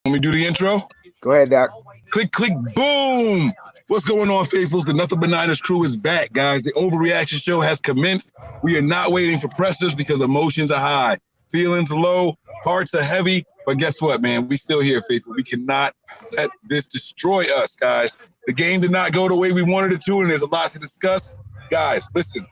Want me to do the intro? Go ahead, Doc. Click, click, boom. What's going on, faithfuls? The Nothing But Niners crew is back, guys. The Overreaction show has commenced. We are not waiting for pressers because emotions are high. Feelings low, hearts are heavy. But guess what, man? We still here, faithful. We cannot let this destroy us, guys. The game did not go the way we wanted it to, and there's a lot to discuss. Guys, listen.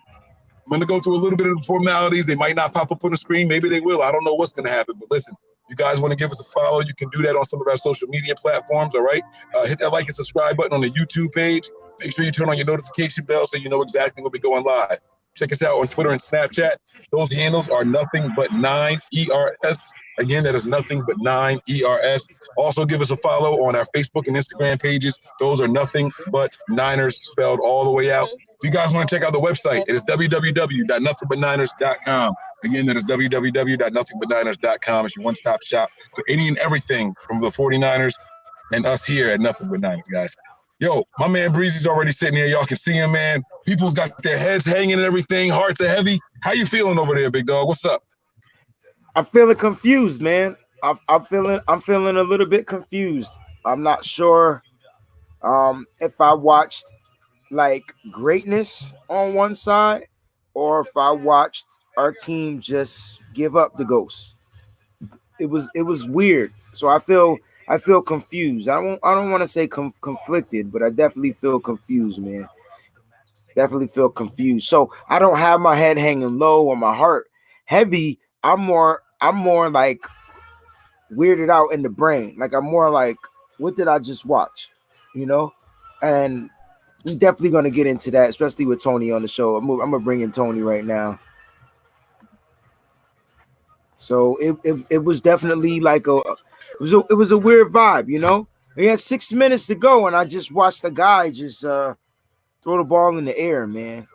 I'm going to go through a little bit of the formalities. They might not pop up on the screen. Maybe they will. I don't know what's going to happen. But listen, you guys want to give us a follow, you can do that on some of our social media platforms, all right? Hit that like and subscribe button on the YouTube page. Make sure you turn on your notification bell so you know exactly when we go on live. Check us out on Twitter and Snapchat. Those handles are nothing but 9ERS. Again, that is nothing but 9ERS. Also, give us a follow on our Facebook and Instagram pages. Those are nothing but Niners spelled all the way out. If you guys want to check out the website, it is www.nothingbutniners.com. Again, that is www.nothingbutniners.com. It's your one-stop shop for any and everything from the 49ers and us here at Nothing But Niners, guys. Yo, my man Breezy's already sitting here. Y'all can see him, man. People's got their heads hanging and everything. Hearts are heavy. How you feeling over there, big dog? What's up? I'm feeling confused, man. I'm feeling a little bit confused. I'm not sure if I watched like greatness on one side or if I watched our team just give up the ghost. It was weird. So I feel confused. I don't want to say conflicted, but I definitely feel confused, man. Definitely feel confused. So I don't have my head hanging low or my heart heavy. I'm more like weirded out in the brain. Like I'm more like, what did I just watch? You know? And we're definitely gonna get into that, especially with Tony on the show. I'm gonna bring in Tony right now. So it was definitely like it was a weird vibe, you know. We had 6 minutes to go, and I just watched the guy just throw the ball in the air, man.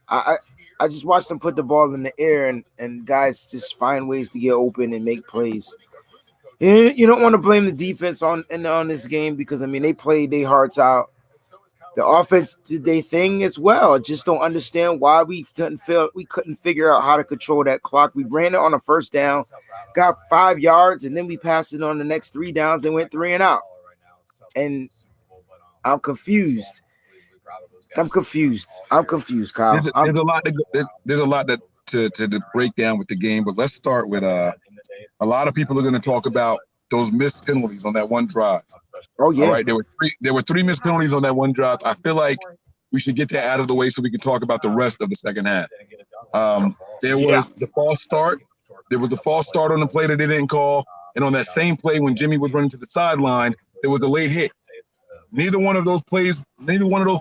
I just watched him put the ball in the air, and guys just find ways to get open and make plays. You don't want to blame the defense on this game because I mean they played their hearts out. The offense did their thing as well. I just don't understand why we couldn't figure out how to control that clock. We ran it on a first down, got 5 yards, and then we passed it on the next 3 downs and went 3 and out. And I'm confused. I'm confused, Kyle. There's a lot to break down with the game, but let's start with a lot of people are going to talk about those missed penalties on that one drive. Oh yeah. All right, there were three missed penalties on that one drive. I feel like we should get that out of the way so we can talk about the rest of the second half. There was the false start. There was the false start on the play that they didn't call, and on that same play when Jimmy was running to the sideline, there was a late hit. Neither one of those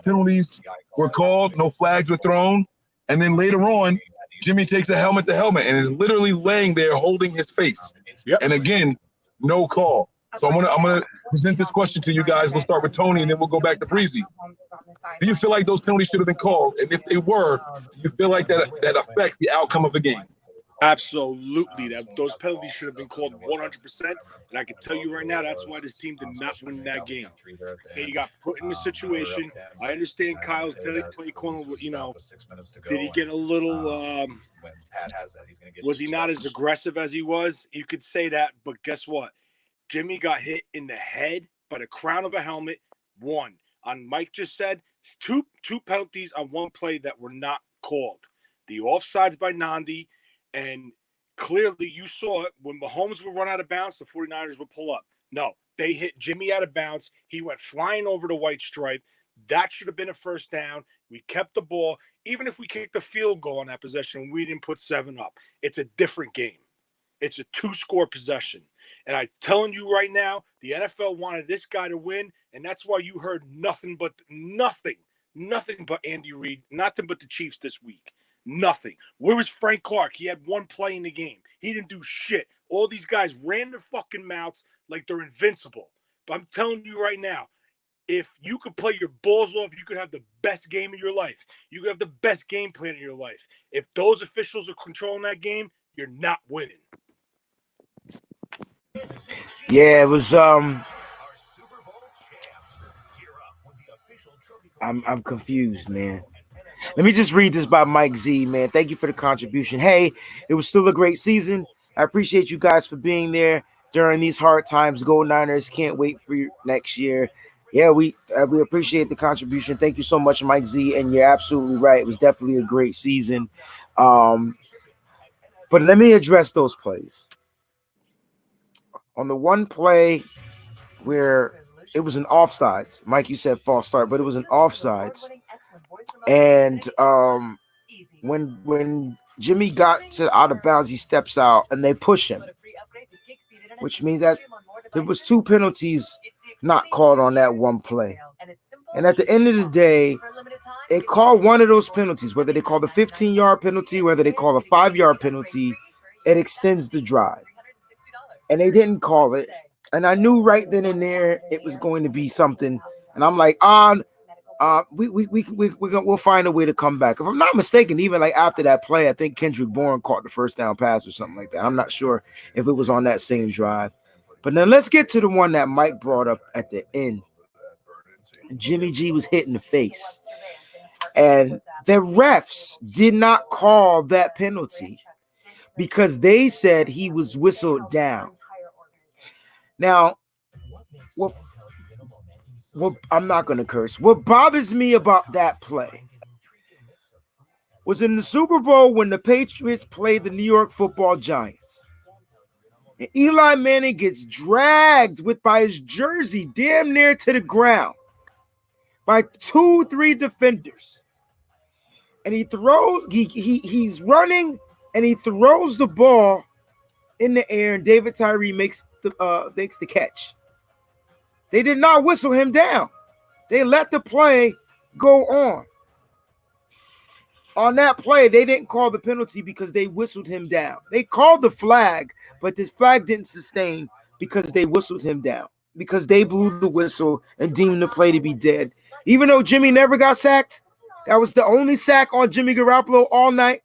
penalties were called. No flags were thrown. And then later on, Jimmy takes a helmet to helmet and is literally laying there holding his face. Yep. And again, no call. So I'm gonna present this question to you guys. We'll start with Tony and then we'll go back to Breezy. Do you feel like those penalties should have been called? And if they were, do you feel like that affects the outcome of the game? Absolutely. Those penalties should have been called 100%. And I can tell you right now, that's why this team did not win that game. They got put in a situation. I understand Kyle's play calling, you know, did he get a little, was he not as aggressive as he was? You could say that, but guess what? Jimmy got hit in the head by the crown of a helmet. One. On Mike just said, two penalties on one play that were not called. The offsides by Nandi. And clearly you saw it when Mahomes would run out of bounds, the 49ers would pull up. No, they hit Jimmy out of bounds. He went flying over the white stripe. That should have been a first down. We kept the ball. Even if we kicked the field goal on that possession, we didn't put 7 up. It's a different game. It's a 2-score possession. And I'm telling you right now, the NFL wanted this guy to win, and that's why you heard nothing but Andy Reid, nothing but the Chiefs this week. Nothing. Where was Frank Clark? He had 1 play in the game. He didn't do shit. All these guys ran their fucking mouths like they're invincible. But I'm telling you right now, if you could play your balls off, you could have the best game of your life. You could have the best game plan of your life. If those officials are controlling that game, you're not winning. Yeah, it was I'm confused, man. Let me just read this by Mike Z, man. Thank you for the contribution. Hey, it was still a great season. I appreciate you guys for being there. during these hard times. Go Niners. Can't wait for you next year. Yeah, we appreciate the contribution. Thank you so much, Mike Z. And you're absolutely right. It was definitely a great season. But let me address those plays. On the one play where it was an offsides, Mike, you said false start, but it was an offsides. And when Jimmy got to out of bounds, he steps out and they push him, which means that there was 2 penalties not called on that one play. And at the end of the day, they call one of those penalties, whether they call the 15-yard penalty, whether they call a 5-yard penalty, it extends the drive. And they didn't call it. And I knew right then and there it was going to be something. And I'm like, we'll find a way to come back. If I'm not mistaken, even like after that play, I think Kendrick Bourne caught the first down pass or something like that. I'm not sure if it was on that same drive. But then let's get to the one that Mike brought up at the end. Jimmy G was hit in the face. And the refs did not call that penalty because they said he was whistled down. Now, what I'm not going to curse. What bothers me about that play was in the Super Bowl when the Patriots played the New York Football Giants. And Eli Manning gets dragged by his jersey damn near to the ground by 2-3 defenders. And he throws, he's running and he throws the ball in the air, and David Tyree makes the catch. They did not whistle him down. They let the play go on. On that play, they didn't call the penalty because they whistled him down. They called the flag, but this flag didn't sustain because they whistled him down, because they blew the whistle and deemed the play to be dead. Even though Jimmy never got sacked, that was the only sack on Jimmy Garoppolo all night.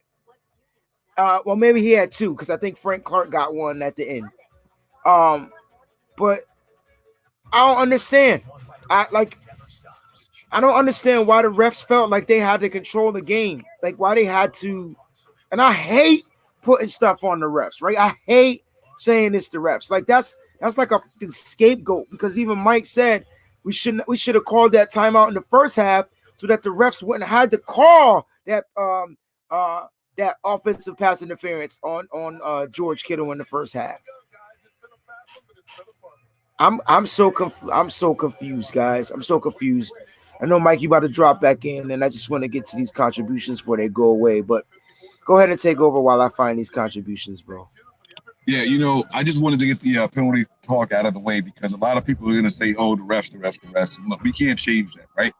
Well, maybe he had 2 because I think Frank Clark got 1 at the end. But I don't understand. I don't understand why the refs felt like they had to control the game. Like why they had to. And I hate putting stuff on the refs, right? I hate saying it's the refs. Like that's like a scapegoat, because even Mike said we should have called that timeout in the first half so that the refs wouldn't have had to call that that offensive pass interference on George Kittle in the first half. I'm so confused, guys. I'm so confused. I know, Mike, you about to drop back in, and I just want to get to these contributions before they go away. But go ahead and take over while I find these contributions, bro. Yeah, I just wanted to get the penalty talk out of the way, because a lot of people are going to say, oh, the refs. And look, we can't change that, right?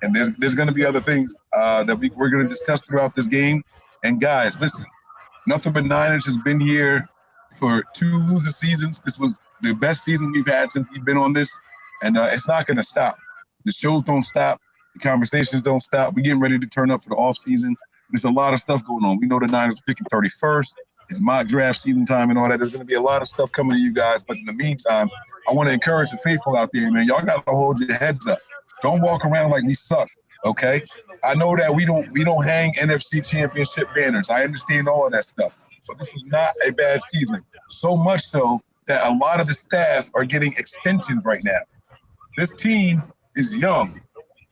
And there's going to be other things that we're going to discuss throughout this game. And guys, listen, Nothing But Niners has been here for 2 losing seasons. This was the best season we've had since we've been on this, and it's not going to stop. The shows don't stop. The conversations don't stop. We're getting ready to turn up for the off season. There's a lot of stuff going on. We know the Niners picking 31st. It's mock draft season time and all that. There's going to be a lot of stuff coming to you guys. But in the meantime, I want to encourage the faithful out there, man. Y'all got to hold your heads up. Don't walk around like we suck, okay? I know that we don't hang NFC Championship banners. I understand all of that stuff. But this was not a bad season. So much so that a lot of the staff are getting extensions right now. This team is young.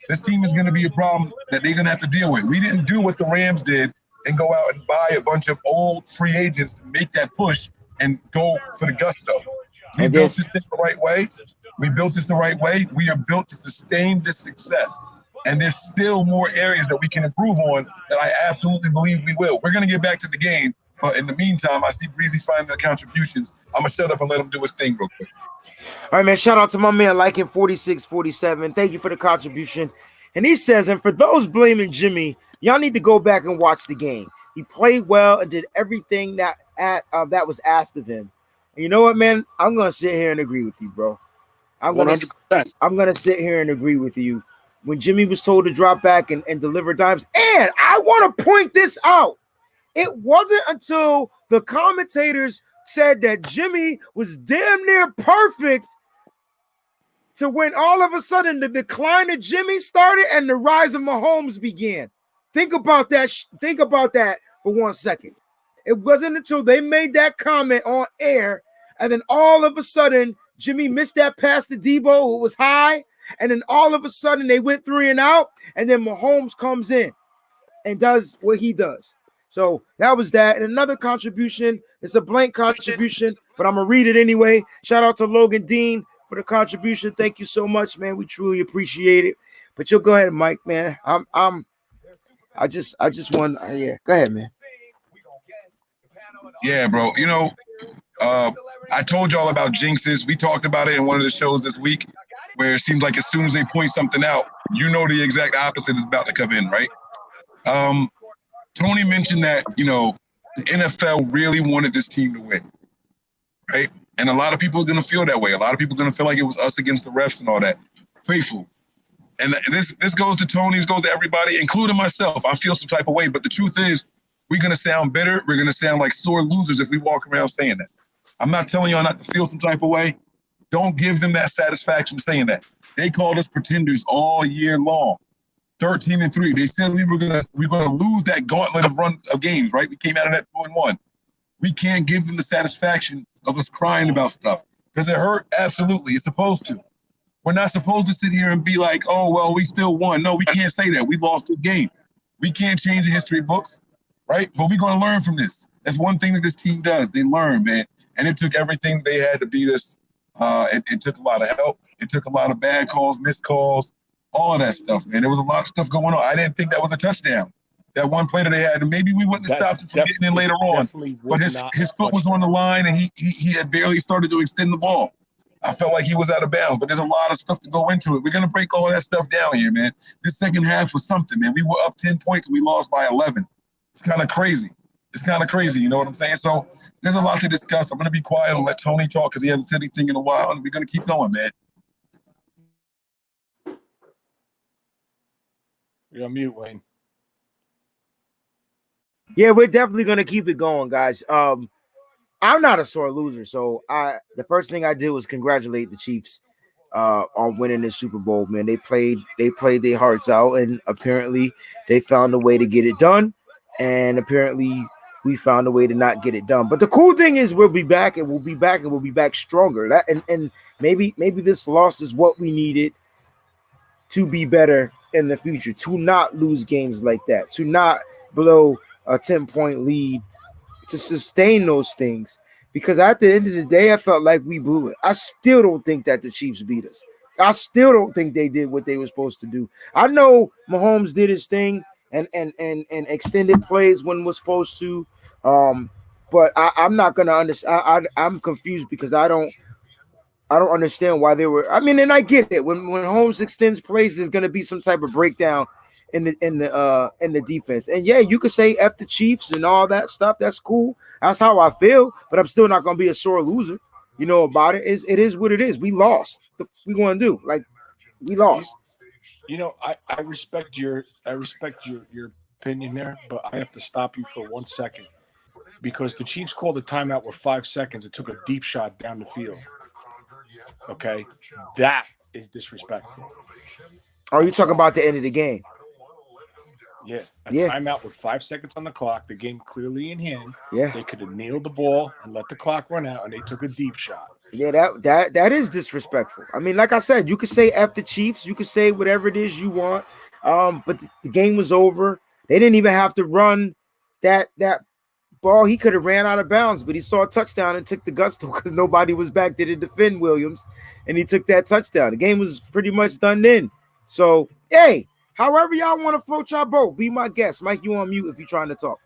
This team is going to be a problem that they're going to have to deal with. We didn't do what the Rams did and go out and buy a bunch of old free agents to make that push and go for the gusto. We built this thing the right way. We are built to sustain this success. And there's still more areas that we can improve on that I absolutely believe we will. We're going to get back to the game. But in the meantime, I see Breezy finding the contributions. I'm going to shut up and let him do his thing real quick. All right, man. Shout out to my man, Liking 4647. Thank you for the contribution. And he says, and for those blaming Jimmy, y'all need to go back and watch the game. He played well and did everything that was asked of him. And you know what, man? I'm going to sit here and agree with you, bro. I'm going to sit here and agree with you. When Jimmy was told to drop back and deliver dimes, and I want to point this out. It wasn't until the commentators said that Jimmy was damn near perfect to when all of a sudden the decline of Jimmy started and the rise of Mahomes began. Think about that. Think about that for 1 second. It wasn't until they made that comment on air And then all of a sudden, Jimmy missed that pass to Debo. It was high. And then all of a sudden, they went 3 and out. And then Mahomes comes in and does what he does. So that was that. And another contribution. It's a blank contribution, but I'm going to read it anyway. Shout out to Logan Dean for the contribution. Thank you so much, man. We truly appreciate it. But you'll go ahead, Mike, man. I just want, yeah, go ahead, man. Yeah, bro. You know, I told y'all about jinxes. We talked about it in one of the shows this week, where it seems like as soon as they point something out, you know the exact opposite is about to come in, right? Tony mentioned that, you know, the NFL really wanted this team to win, right? And a lot of people are going to feel that way. A lot of people are going to feel like it was us against the refs and all that. Faithful. And this goes to Tony, this goes to everybody, including myself. I feel some type of way, but the truth is, we're going to sound bitter. We're going to sound like sore losers if we walk around saying that. I'm not telling y'all not to feel some type of way. Don't give them that satisfaction saying that. They called us pretenders all year long. 13-3. They said we were gonna lose that gauntlet of run of games, right? We came out of that 2-1. We can't give them the satisfaction of us crying about stuff because it hurt. Absolutely, it's supposed to. We're not supposed to sit here and be like, oh well, we still won. No, we can't say that. We lost the game. We can't change the history books, right? But we're gonna learn from this. That's one thing that this team does. They learn, man. And it took everything they had to beat us. It took a lot of help. It took a lot of bad calls, missed calls. All of that stuff, man. There was a lot of stuff going on. I didn't think that was a touchdown. That one play that they had, and maybe we wouldn't have stopped him from getting in later on. But his foot was on the line, and he had barely started to extend the ball. I felt like he was out of bounds, but there's a lot of stuff to go into it. We're gonna break all that stuff down here, man. This second half was something, man. We were up 10 points, and we lost by 11. It's kind of crazy. You know what I'm saying? So there's a lot to discuss. I'm gonna be quiet and let Tony talk because he hasn't said anything in a while, and we're gonna keep going, man. You're on mute, Wayne. Yeah, we're definitely gonna keep it going, guys. I'm not a sore loser, so the first thing I did was congratulate the Chiefs on winning the Super Bowl. Man, they played their hearts out, and apparently they found a way to get it done. And apparently we found a way to not get it done. But the cool thing is we'll be back, and we'll be back stronger. That and maybe this loss is what we needed to be better in the future, to not lose games like that, to not blow a 10-point lead, to sustain those things. Because at the end of the day, I felt like we blew it. I still don't think that the Chiefs beat us. I still don't think they did what they were supposed to do. I know Mahomes did his thing and extended plays when was supposed to. But I'm not gonna understand. I'm confused because I don't understand why they were. I mean, and I get it. When Holmes extends plays, there's gonna be some type of breakdown in the defense. And yeah, you could say F the Chiefs and all that stuff. That's cool. That's how I feel. But I'm still not gonna be a sore loser. You know about it. It is what it is. We lost. What we gonna do? Like, we lost. You know, I respect your opinion there, but I have to stop you for 1 second because the Chiefs called a timeout with 5 seconds. It took a deep shot down the field. Okay, that is disrespectful. Are you talking about the end of the game? Yeah, timeout with 5 seconds on the clock. The game clearly in hand. Yeah, they could have kneeled the ball and let the clock run out, and they took a deep shot. Yeah, that is disrespectful. I mean, like I said, you could say F the Chiefs, you could say whatever it is you want. But the game was over. They didn't even have to run that ball. He could have ran out of bounds, but he saw a touchdown and took the gusto because nobody was back there to defend Williams, and he took that touchdown. The game was pretty much done then. So, hey, however y'all want to float y'all boat, be my guest. Mike, you on mute if you're trying to talk.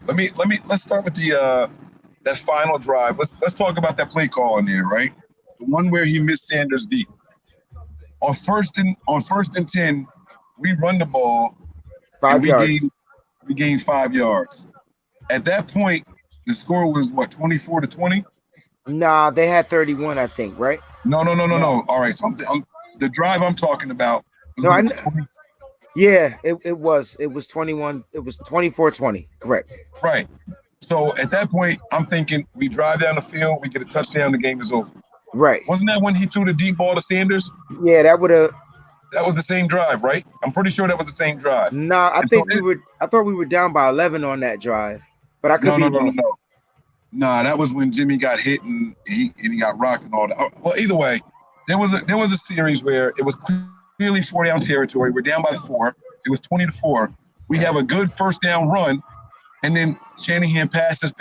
Let's start with the that final drive. Let's talk about that play call in there, right? The one where he missed Sanders deep. On first and 10, we run the ball. 5 yards. We gained 5 yards. At that point, the score was what, 24-20? Nah, they had 31, I think, right? No. All right, so the drive I'm talking about. Yeah, it was 21. It was 24-20. Correct. Right. So at that point, I'm thinking we drive down the field, we get a touchdown, the game is over. Right. Wasn't that when he threw the deep ball to Sanders? Yeah, that was the same drive, right? I'm pretty sure that was the same drive. No, I thought we were down by 11 on that drive, but I could be wrong. No. Nah, that was when Jimmy got hit and he got rocked and all that. Well, either way, there was a series where it was clearly 4-down territory. We're down by 4. It was 20-4. We have a good first down run, and then Shanahan passes,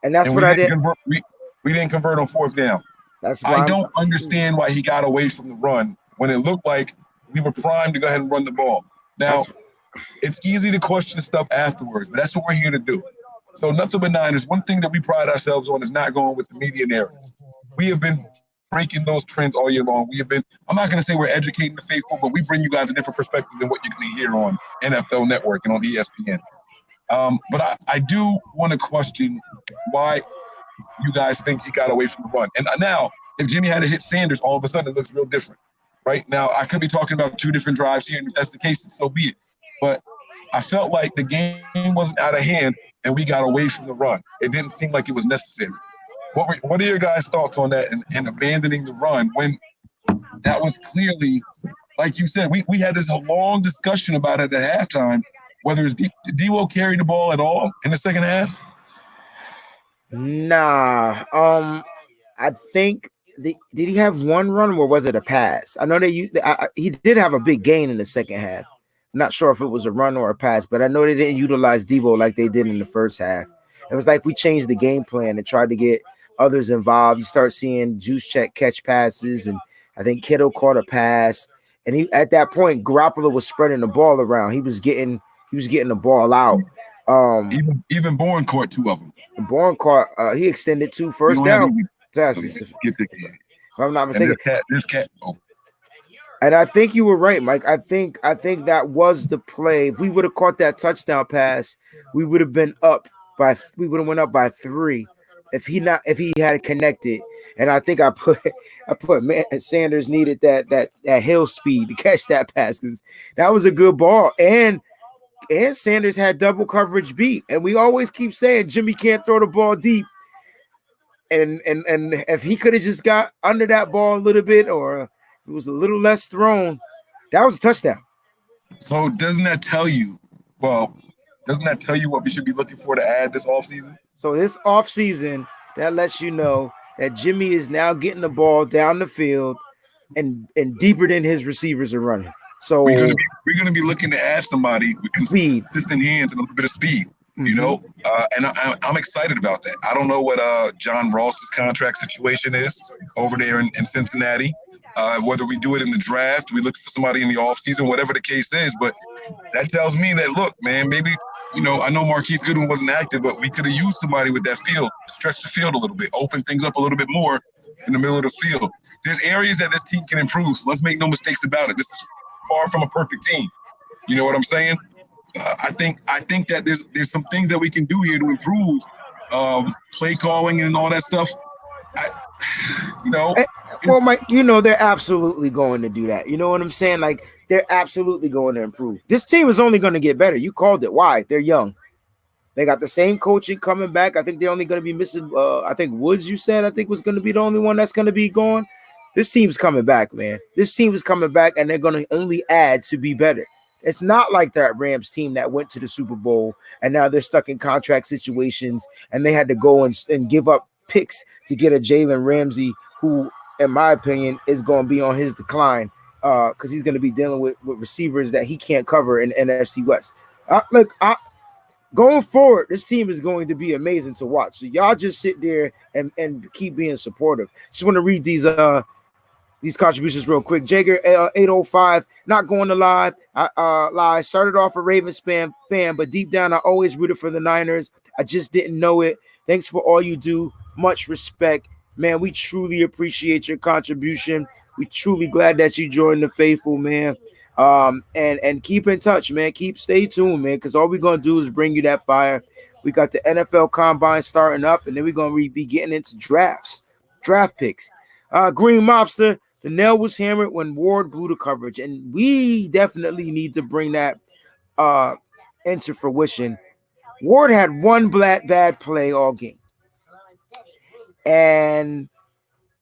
And that's and what I did. we didn't convert on fourth down. That's why I I'm don't understand why he got away from the run when it looked like we were primed to go ahead and run the ball. Now, it's easy to question stuff afterwards, but that's what we're here to do. So nothing but Niners. One thing that we pride ourselves on is not going with the media narratives. We have been breaking those trends all year long. We have been, I'm not going to say we're educating the faithful, but we bring you guys a different perspective than what you can hear on NFL Network and on ESPN. But I do want to question why you guys think he got away from the run. And now, if Jimmy had to hit Sanders, all of a sudden it looks real different. Right now, I could be talking about two different drives here, and if that's the case, so be it. But I felt like the game wasn't out of hand, and we got away from the run. It didn't seem like it was necessary. What are your guys' thoughts on that and abandoning the run when that was clearly, like you said, we had this long discussion about it at halftime, whether it's did D-Wo carry the ball at all in the second half? Nah. I think did he have one run or was it a pass? I know he did have a big gain in the second half. I'm not sure if it was a run or a pass, but I know they didn't utilize Debo like they did in the first half. It was like we changed the game plan and tried to get others involved. You start seeing Juice Check catch passes, and I think Kittle caught a pass. And at that point, Garoppolo was spreading the ball around. He was getting the ball out. Even Bourne caught two of them. Bourne caught. He extended 2 first down passes. If I'm not mistaken. There's cat. Oh. And I think you were right, Mike. I think that was the play. If we would have caught that touchdown pass, we would have went up by 3 if he had connected. And I think I put Sanders needed that hill speed to catch that pass because that was a good ball. And Sanders had double coverage beat. And we always keep saying Jimmy can't throw the ball deep. And if he could have just got under that ball a little bit, or it was a little less thrown, that was a touchdown. So doesn't that tell you what we should be looking for to add this offseason? So this offseason, that lets you know that Jimmy is now getting the ball down the field and deeper than his receivers are running. So we're gonna be looking to add somebody with speed, consistent hands and a little bit of speed. You know, and I'm excited about that. I don't know what John Ross's contract situation is over there in Cincinnati. Whether we do it in the draft, we look for somebody in the offseason, whatever the case is. But that tells me that, look, man, maybe, I know Marquise Goodwin wasn't active, but we could have used somebody with that field, stretch the field a little bit, open things up a little bit more in the middle of the field. There's areas that this team can improve, so let's make no mistakes about it. This is far from a perfect team. You know what I'm saying? I think that there's some things that we can do here to improve play calling and all that stuff. Well, Mike, they're absolutely going to do that. You know what I'm saying? Like, they're absolutely going to improve. This team is only going to get better. You called it. Why? They're young. They got the same coaching coming back. I think they're only going to be missing. I think Woods, you said, I think was going to be the only one that's going to be gone. This team's coming back, man. This team is coming back, and they're going to only add to be better. It's not like that Rams team that went to the Super Bowl and now they're stuck in contract situations and they had to go and give up picks to get a Jalen Ramsey who, in my opinion, is going to be on his decline because he's going to be dealing with receivers that he can't cover in NFC West. Going forward, this team is going to be amazing to watch. So y'all just sit there and keep being supportive. Just want to read these contributions real quick. Jagger 805, not going to lie. I started off a Ravens fan, but deep down, I always rooted for the Niners. I just didn't know it. Thanks for all you do. Much respect. Man, we truly appreciate your contribution. We truly glad that you joined the faithful, man. And keep in touch, man. Stay tuned, man, because all we're going to do is bring you that fire. We got the NFL Combine starting up, and then we're going to be getting into draft picks. Green Mobster, the nail was hammered when Ward blew the coverage, and we definitely need to bring that into fruition. Ward had one bad play all game, and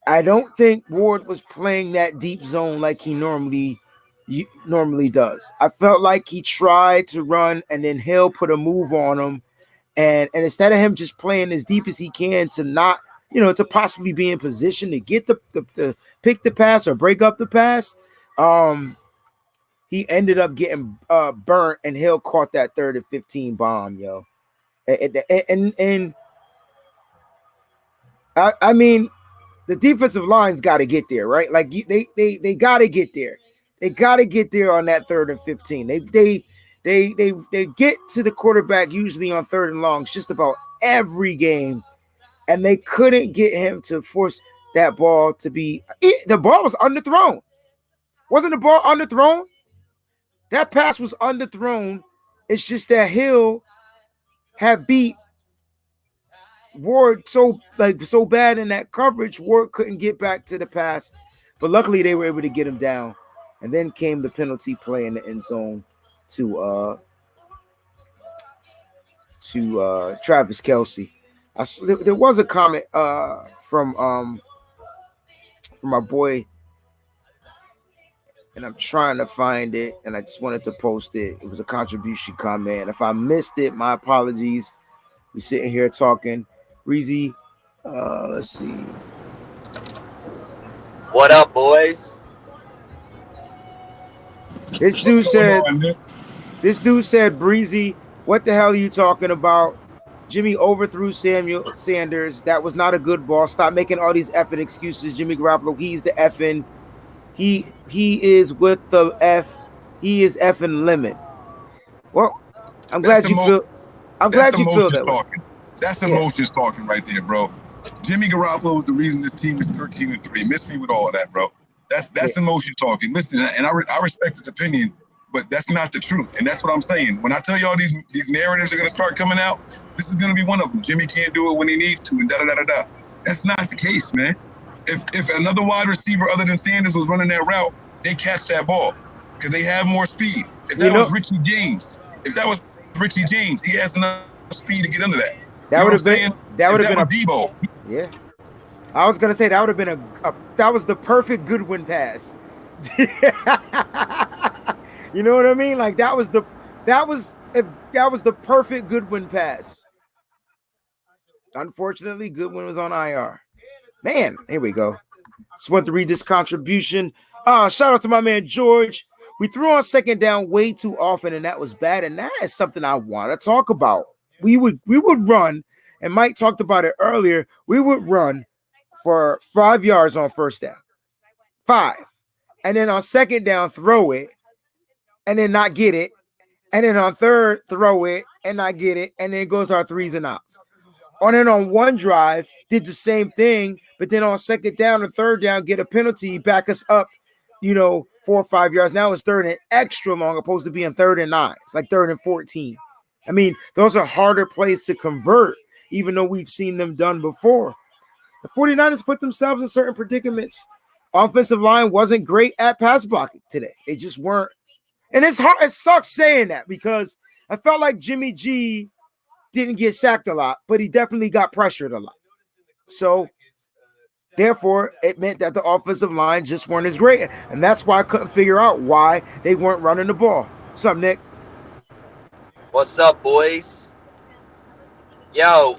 I don't think Ward was playing that deep zone like he normally does. I felt like he tried to run, and then Hill put a move on him, And instead of him just playing as deep as he can to not, to possibly be in position to get the pick the pass or break up the pass, he ended up getting burnt, and Hill caught that 3rd and 15 bomb, yo. And I mean, the defensive line's got to get there, right? Like they got to get there. They got to get there on that 3rd and 15. They get to the quarterback usually on 3rd and longs just about every game, and they couldn't get him to force that ball to be. The ball was underthrown. Wasn't the ball underthrown? That pass was underthrown. It's just that Hill had beat Ward so bad in that coverage, Ward couldn't get back to the pass. But luckily they were able to get him down. And then came the penalty play in the end zone to Travis Kelce. There was a comment from my boy, and I'm trying to find it, and I just wanted to post it. It was a contribution comment. If I missed it, my apologies. We're sitting here talking. Breezy, let's see. What up, boys? This dude said, Breezy, what the hell are you talking about? Jimmy overthrew Samuel Sanders. That was not a good ball. Stop making all these effing excuses. Jimmy Garoppolo, he's the effing. He is with the F. He is effing lemon. Well, I'm glad you feel that way. That's emotions talking right there, bro. Jimmy Garoppolo is the reason this team is 13-3. Miss me with all of that, bro. That's emotion talking. Listen, and I respect his opinion, but that's not the truth. And that's what I'm saying. When I tell y'all these narratives are going to start coming out, this is going to be one of them. Jimmy can't do it when he needs to, and da-da-da-da-da. That's not the case, man. If another wide receiver other than Sanders was running that route, they catch that ball because they have more speed. If that was Richie James, he has enough speed to get under that. That would have been a Debo. Yeah. I was gonna say that would have been that was the perfect Goodwin pass. You know what I mean? Like that was the perfect Goodwin pass. Unfortunately, Goodwin was on IR. Man, here we go. Just want to read this contribution. Shout out to my man George. We threw on 2nd down way too often, and that was bad. And that is something I want to talk about. We would run, and Mike talked about it earlier. We would run for 5 yards on 1st down. 5. And then on 2nd down, throw it, and then not get it. And then on 3rd, throw it and not get it. And then it goes our 3s and outs. And then on one drive, did the same thing, but then on 2nd down and 3rd down, get a penalty, back us up, 4 or 5 yards. Now it's 3rd and extra long, opposed to being 3rd and 9. It's like 3rd and 14. I mean, those are harder plays to convert, even though we've seen them done before. The 49ers put themselves in certain predicaments. Offensive line wasn't great at pass blocking today. They just weren't. And it's hard. It sucks saying that because I felt like Jimmy G didn't get sacked a lot, but he definitely got pressured a lot. So, therefore, it meant that the offensive line just weren't as great. And that's why I couldn't figure out why they weren't running the ball. What's up, Nick? What's up, boys? Yo,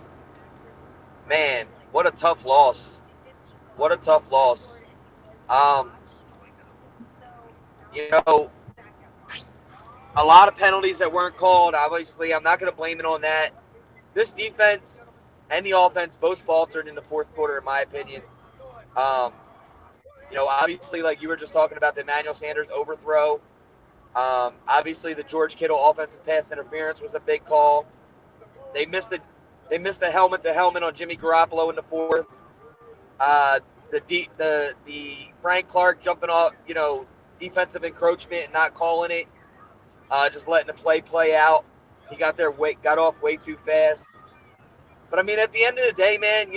man, what a tough loss. What a tough loss. A lot of penalties that weren't called. Obviously, I'm not going to blame it on that. This defense and the offense both faltered in the 4th quarter, in my opinion. Obviously, like you were just talking about the Emmanuel Sanders overthrow. Obviously, the George Kittle offensive pass interference was a big call. They missed a helmet to helmet on Jimmy Garoppolo in the 4th. The Frank Clark jumping off, defensive encroachment and not calling it, just letting the play out. He got off way too fast. But I mean, at the end of the day, man,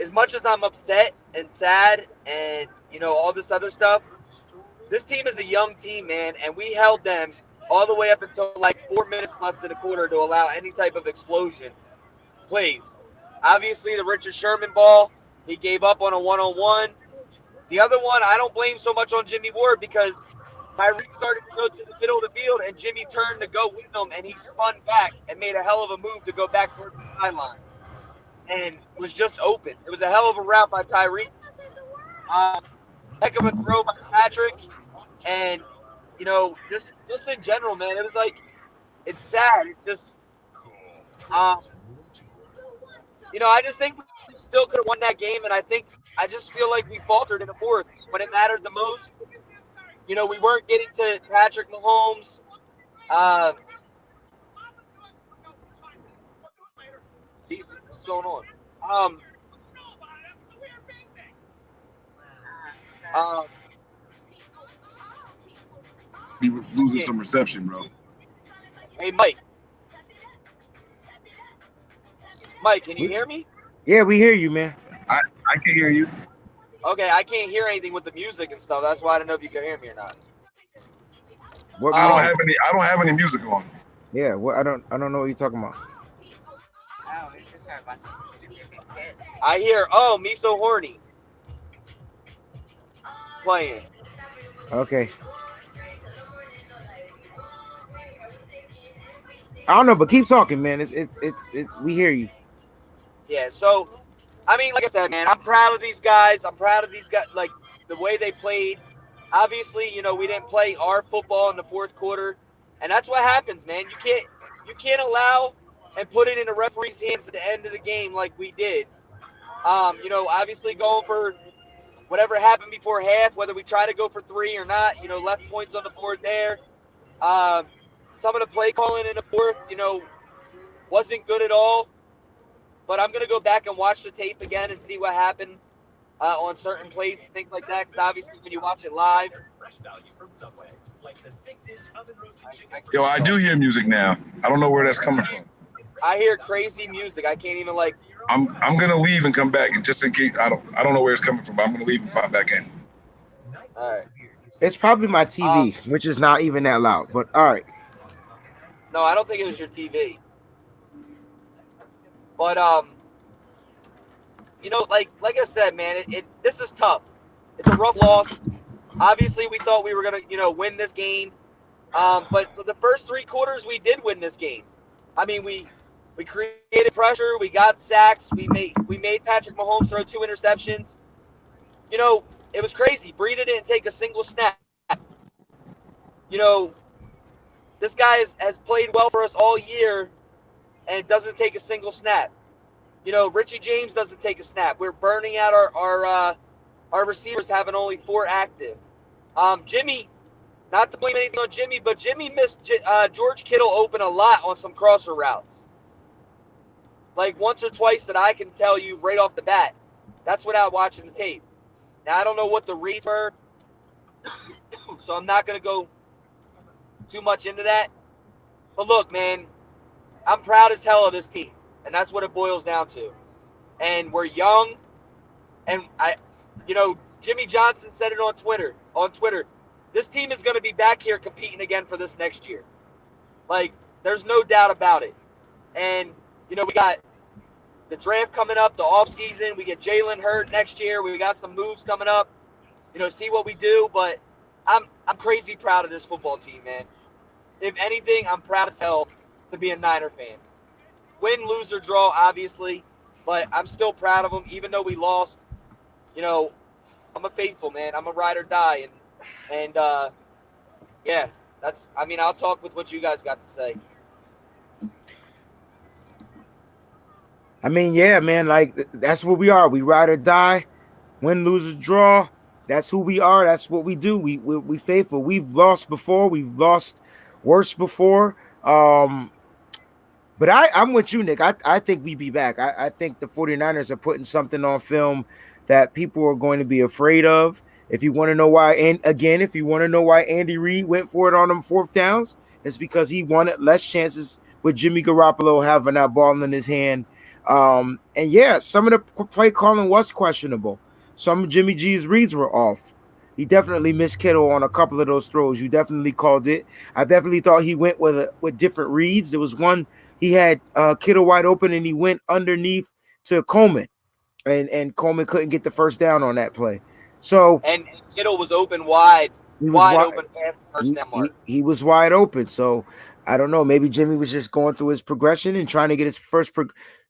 as much as I'm upset and sad and all this other stuff, this team is a young team, man, and we held them all the way up until like 4 minutes left in the quarter to allow any type of explosion. Please. Obviously, the Richard Sherman ball, he gave up on a one-on-one. The other one, I don't blame so much on Jimmy Ward because Tyreek started to go to the middle of the field, and Jimmy turned to go with him, and he spun back and made a hell of a move to go back towards the sideline, and was just open. It was a hell of a route by Tyreek. Heck of a throw by Patrick, and just in general, man, it was like it's sad. It's just, I just think we still could have won that game, and I just feel like we faltered in the fourth when it mattered the most. We weren't getting to Patrick Mahomes. What's going on? Be losing some reception, bro. Hey, Mike. Mike, can you hear me? Yeah, we hear you, man. I can hear you. Okay, I can't hear anything with the music and stuff. That's why I don't know if you can hear me or not. I don't have any music on. Yeah, I don't know what you're talking about. Oh, we just heard a bunch of stupid kids. I hear, oh, me so horny. Playing. Okay. I don't know, but keep talking, man. It's we hear you. Yeah, so I mean, like I said, man, I'm proud of these guys. I'm proud of these guys, like the way they played. Obviously, we didn't play our football in the fourth quarter, and that's what happens, man. You can't allow and put it in the referee's hands at the end of the game like we did. Obviously going for whatever happened before half, whether we try to go for 3 or not, left points on the board there. Some of the play calling in the fourth, wasn't good at all. But I'm going to go back and watch the tape again and see what happened on certain plays and things like that. Because obviously when you watch it live. Yo, I do hear music now. I don't know where that's coming from. I hear crazy music. I can't even I'm gonna leave and come back, and just in case I don't know where it's coming from, but I'm gonna leave and pop back in. All right. It's probably my TV, which is not even that loud. But all right. No, I don't think it was your TV. But like I said, man, this is tough. It's a rough loss. Obviously, we thought we were gonna win this game. But for the first 3 quarters, we did win this game. I mean, we created pressure. We got sacks. We made Patrick Mahomes throw 2 interceptions. It was crazy. Breida didn't take a single snap. This guy has played well for us all year and doesn't take a single snap. Richie James doesn't take a snap. We're burning out our receivers, having only 4 active. Jimmy, not to blame anything on Jimmy, but Jimmy missed George Kittle open a lot on some crosser routes. Like once or twice that I can tell you right off the bat. That's without watching the tape. Now, I don't know what the reads were, so I'm not going to go too much into that. But look, man, I'm proud as hell of this team, and that's what it boils down to. And we're young, and Jimmy Johnson said it on Twitter. This team is going to be back here competing again for this next year. Like, there's no doubt about it. And, we got the draft coming up, the offseason. We get Jalen hurt next year. We got some moves coming up. See what we do. But I'm crazy proud of this football team, man. If anything, I'm proud as hell to be a Niner fan. Win, lose, or draw, obviously. But I'm still proud of them, even though we lost. I'm a faithful, man. I'm a ride or die. And yeah, I'll talk with what you guys got to say. I mean, yeah, man, like that's what we are. We ride or die, win, lose, or draw. That's who we are. That's what we do. We faithful. We've lost before. We've lost worse before. But I'm with you, Nick. I think we be back. I think the 49ers are putting something on film that people are going to be afraid of. If you want to know why, and again, if you want to know why Andy Reid went for it on them 4th downs, it's because he wanted less chances with Jimmy Garoppolo having that ball in his hand. And yeah, some of the play calling was questionable. Some of Jimmy G's reads were off. He definitely missed Kittle on a couple of those throws. You definitely called it. I definitely thought he went with different reads. There was one he had Kittle wide open and he went underneath to Coleman, and Coleman couldn't get the first down on that play. So and Kittle was open wide wide open pass first down mark. He was wide open. So I don't know. Maybe Jimmy was just going through his progression and trying to get his first.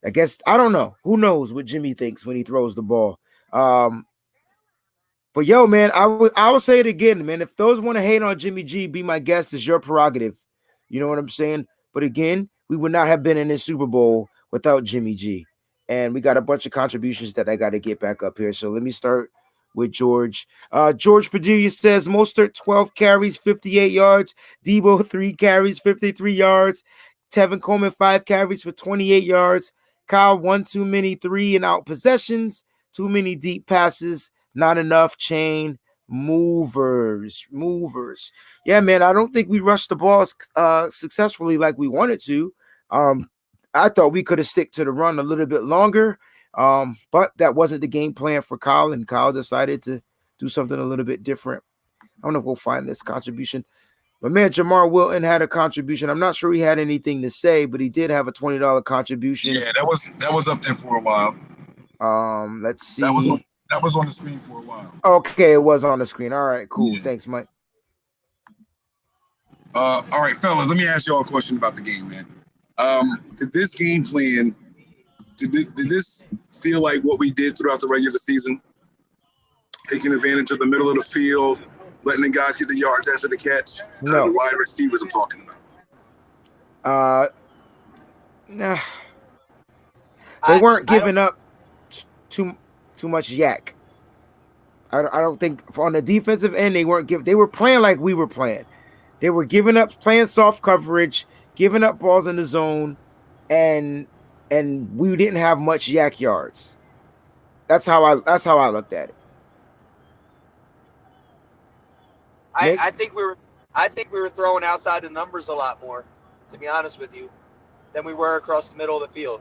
I guess I don't know. Who knows what Jimmy thinks when he throws the ball? But yo, man, I will say it again, man. If those want to hate on Jimmy G, be my guest. It's your prerogative. You know what I'm saying? But again, we would not have been in this Super Bowl without Jimmy G. And we got a bunch of contributions that I got to get back up here. So let me start with George. George Padilla says Mostert 12 carries, 58 yards. Debo 3 carries, 53 yards. Tevin Coleman 5 carries for 28 yards. Kyle 1 too many 3 and out possessions. Too many deep passes. Not enough chain movers. Yeah, man, I don't think we rushed the ball successfully like we wanted to. I thought we could have stick to the run a little bit longer, but that wasn't the game plan for Kyle, and Kyle decided to do something a little bit different. I'm going to go find this contribution. My man Jamar Wilton had a contribution. I'm not sure he had anything to say, but he did have a $20 contribution. Yeah, that was up there for a while. Let's see. That was on the screen for a while. Okay, it was on the screen. All right, cool. Yeah. Thanks, Mike. All right, fellas, let me ask y'all a question about the game, man. Did this game plan, did this feel like what we did throughout the regular season? Taking advantage of the middle of the field, letting the guys get the yards after the catch? No. The wide receivers I'm talking about. Nah. They weren't giving up too much yak. I don't think on the defensive end they were playing like we were playing. They were playing soft coverage, giving up balls in the zone, and we didn't have much yak yards. That's how I looked at it. I think we were throwing outside the numbers a lot more, to be honest with you, than we were across the middle of the field.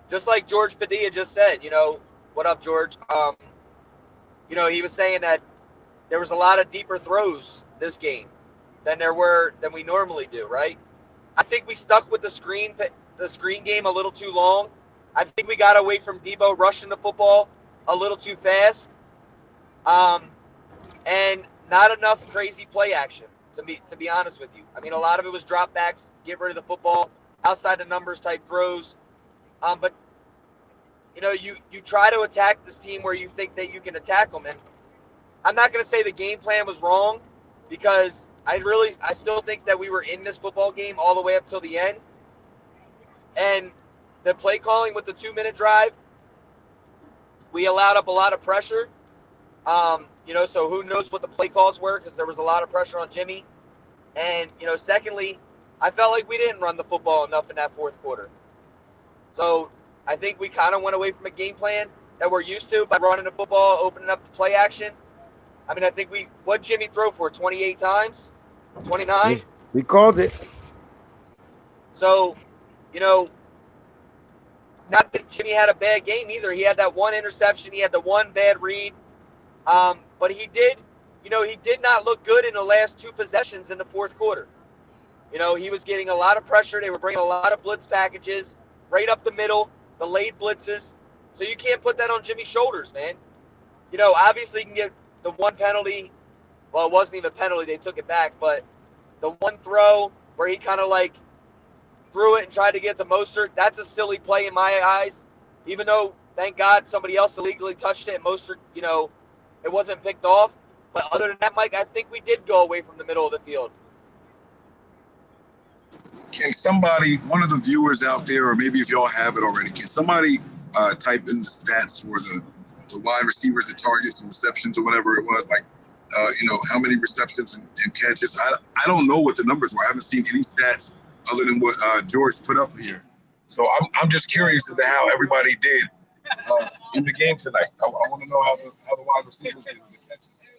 Just like George Padilla just said, what up, George? He was saying that there was a lot of deeper throws this game than we normally do, right? I think we stuck with the screen game a little too long. I think we got away from Debo rushing the football a little too fast, and not enough crazy play action. To be honest with you, I mean, a lot of it was drop backs, get rid of the football, outside the numbers type throws. But you try to attack this team where you think that you can attack them, and I'm not going to say the game plan was wrong, because I still think that we were in this football game all the way up till the end. And the play calling with the 2-minute drive, we allowed up a lot of pressure. So who knows what the play calls were, because there was a lot of pressure on Jimmy. And, secondly, I felt like we didn't run the football enough in that fourth quarter. So I think we kind of went away from a game plan that we're used to by running the football, opening up the play action. I mean, I think what Jimmy throw for 28 times, 29. We called it. So, not that Jimmy had a bad game either. He had that one interception. He had the one bad read. But he did not look good in the last 2 possessions in the fourth quarter. He was getting a lot of pressure. They were bringing a lot of blitz packages right up the middle, the late blitzes. So you can't put that on Jimmy's shoulders, man. Obviously you can get the one penalty. Well, it wasn't even a penalty. They took it back. But the one throw where he kind of like threw it and tried to get to Mostert, that's a silly play in my eyes. Even though, thank God, somebody else illegally touched it and Mostert, it wasn't picked off. But other than that, Mike, I think we did go away from the middle of the field. Can somebody, one of the viewers out there, or maybe if y'all have it already, can somebody type in the stats for the wide receivers, the targets and receptions or whatever it was, like, how many receptions and catches? I don't know what the numbers were. I haven't seen any stats other than what George put up here. So I'm just curious as to how everybody did in the game tonight. I want to know how the wide receivers did with the catches.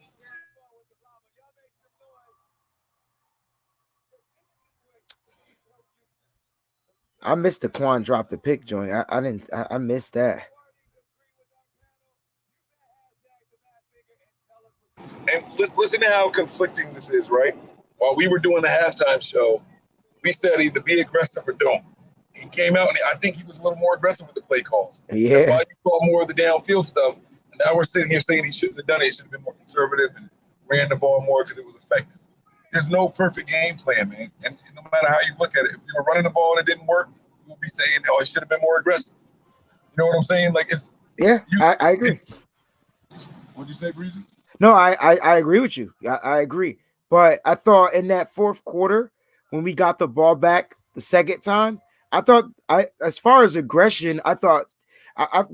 I missed the Quan drop the pick joint. I missed that. And listen to how conflicting this is, right? While we were doing the halftime show, we said either be aggressive or don't. He came out, and I think he was a little more aggressive with the play calls. Yeah. That's why you saw more of the downfield stuff. Now we're sitting here saying he shouldn't have done it. He should have been more conservative and ran the ball more because it was effective. There's no perfect game plan, man. And no matter how you look at it, if you were running the ball and it didn't work, we'll be saying, "Oh, he should have been more aggressive." You know what I'm saying? Like it's I agree. What'd you say, Breezy? No, I agree with you. I agree. But I thought in that fourth quarter, when we got the ball back the second time, I thought as far as aggression, I thought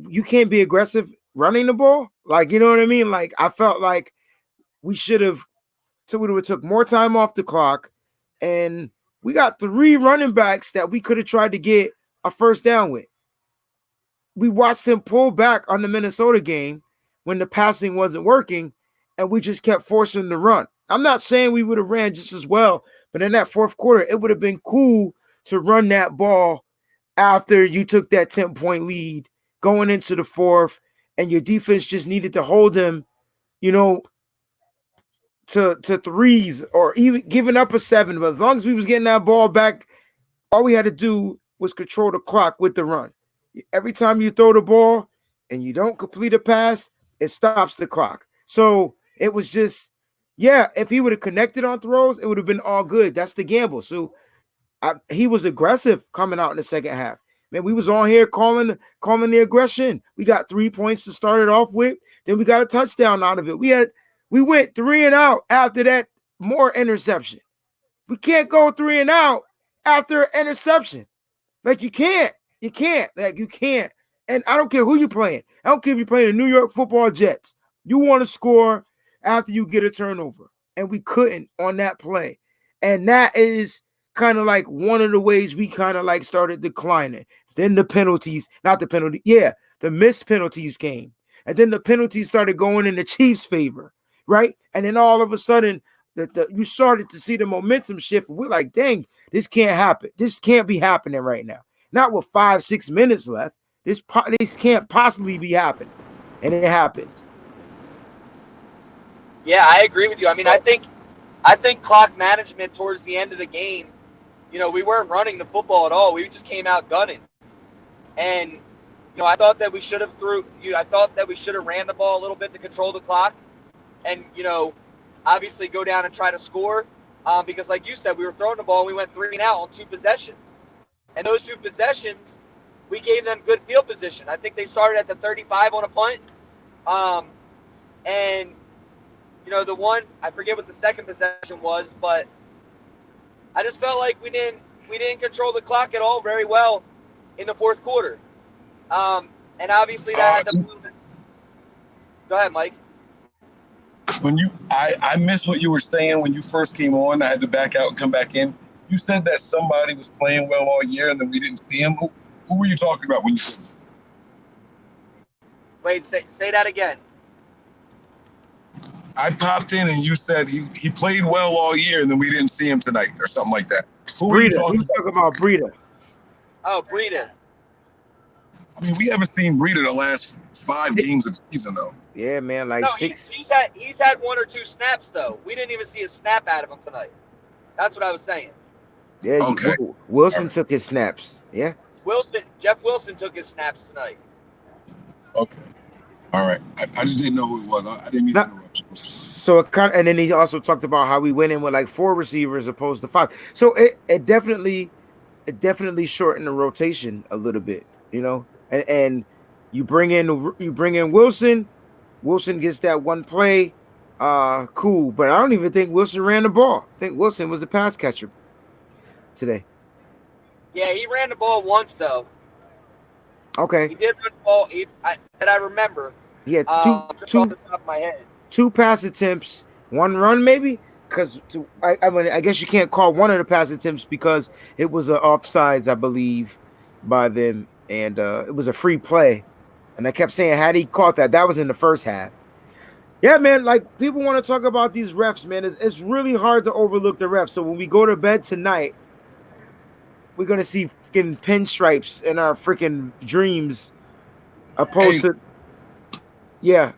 you can't be aggressive running the ball. Like, you know what I mean? Like I felt like we should have took more time off the clock, and we got 3 running backs that we could have tried to get a first down with. We watched him pull back on the Minnesota game when the passing wasn't working, and we just kept forcing the run. I'm not saying we would have ran just as well, but in that fourth quarter, it would have been cool to run that ball after you took that 10-point lead going into the fourth, and your defense just needed to hold him, you know, to threes or even giving up a 7. But as long as we was getting that ball back, all we had to do was control the clock with the run. Every time you throw the ball and you don't complete a pass, it stops the clock. So it was just, if he would have connected on throws, it would have been all good. That's the gamble. So he was aggressive coming out in the second half. Man, we was on here calling the aggression. We got 3 points to start it off with. Then we got a touchdown out of it. We went 3 and out after that, more interception. We can't go 3 and out after interception. Like you can't. Like you can't. And I don't care who you're playing. I don't care if you're playing the New York Football Jets. You want to score after you get a turnover. And we couldn't on that play. And that is kind of like one of the ways we kind of like started declining. Then the missed penalties came. And then the penalties started going in the Chiefs' favor, right? And then all of a sudden, you started to see the momentum shift. We're like, dang, this can't happen. This can't be happening right now. Not with 5-6 minutes left. This can't possibly be happening. And it happened. Yeah, I agree with you. I mean, I think clock management towards the end of the game, we weren't running the football at all. We just came out gunning. And, I thought that we should have ran the ball a little bit to control the clock and, obviously go down and try to score. Because like you said, we were throwing the ball and we went 3 and out on 2 possessions. And those 2 possessions, we gave them good field position. I think they started at the 35 on a punt. And, the one, I forget what the second possession was, but I just felt like we didn't control the clock at all very well in the fourth quarter. And obviously that had to Go ahead, Mike. I missed what you were saying when you first came on. I had to back out and come back in. You said that somebody was playing well all year and then we didn't see him. Who were you talking about when you said that? Wait, say that again. I popped in and you said he played well all year and then we didn't see him tonight or something like that. Who are you talking about? Breida. Oh, Breida. I mean, we haven't seen Breida the last 5 games of the season, though. Yeah, man, like 6. He's had 1 or 2 snaps, though. We didn't even see a snap out of him tonight. That's what I was saying. Yeah, okay. Wilson took his snaps. Yeah. Jeff Wilson took his snaps tonight. Okay. All right. I just didn't know who it was. I didn't mean to interrupt you. So and then he also talked about how we went in with like 4 receivers opposed to 5. So it definitely shortened the rotation a little bit, And you bring in Wilson. Wilson gets that one play, cool. But I don't even think Wilson ran the ball. I think Wilson was a pass catcher today. Yeah, he ran the ball once though. Okay. He did run the ball. That I remember. Yeah, off the top of my head. 2 pass attempts, 1 run maybe. Because I guess you can't call one of the pass attempts because it was offsides, I believe, by them, and it was a free play. And I kept saying, had he caught that was in the first half. Yeah, man, like people want to talk about these refs, man. It's really hard to overlook the refs. So when we go to bed tonight, we're gonna see freaking pinstripes in our freaking dreams, opposed to, yeah.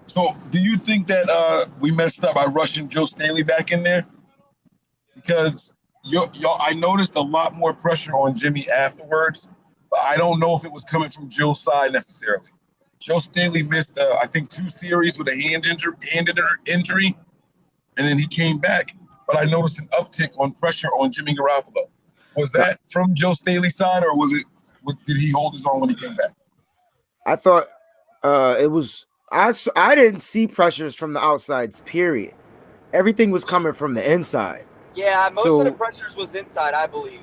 So, do you think that we messed up by rushing Joe Staley back in there? Because y'all, I noticed a lot more pressure on Jimmy afterwards, but I don't know if it was coming from Joe's side necessarily. Joe Staley missed, I think, 2 series with a hand injury, and then he came back. But I noticed an uptick on pressure on Jimmy Garoppolo. Was that from Joe Staley's side, or did he hold his own when he came back? I thought it was. I didn't see pressures from the outsides. Period. Everything was coming from the inside. Yeah, most So of the pressures was inside, I believe.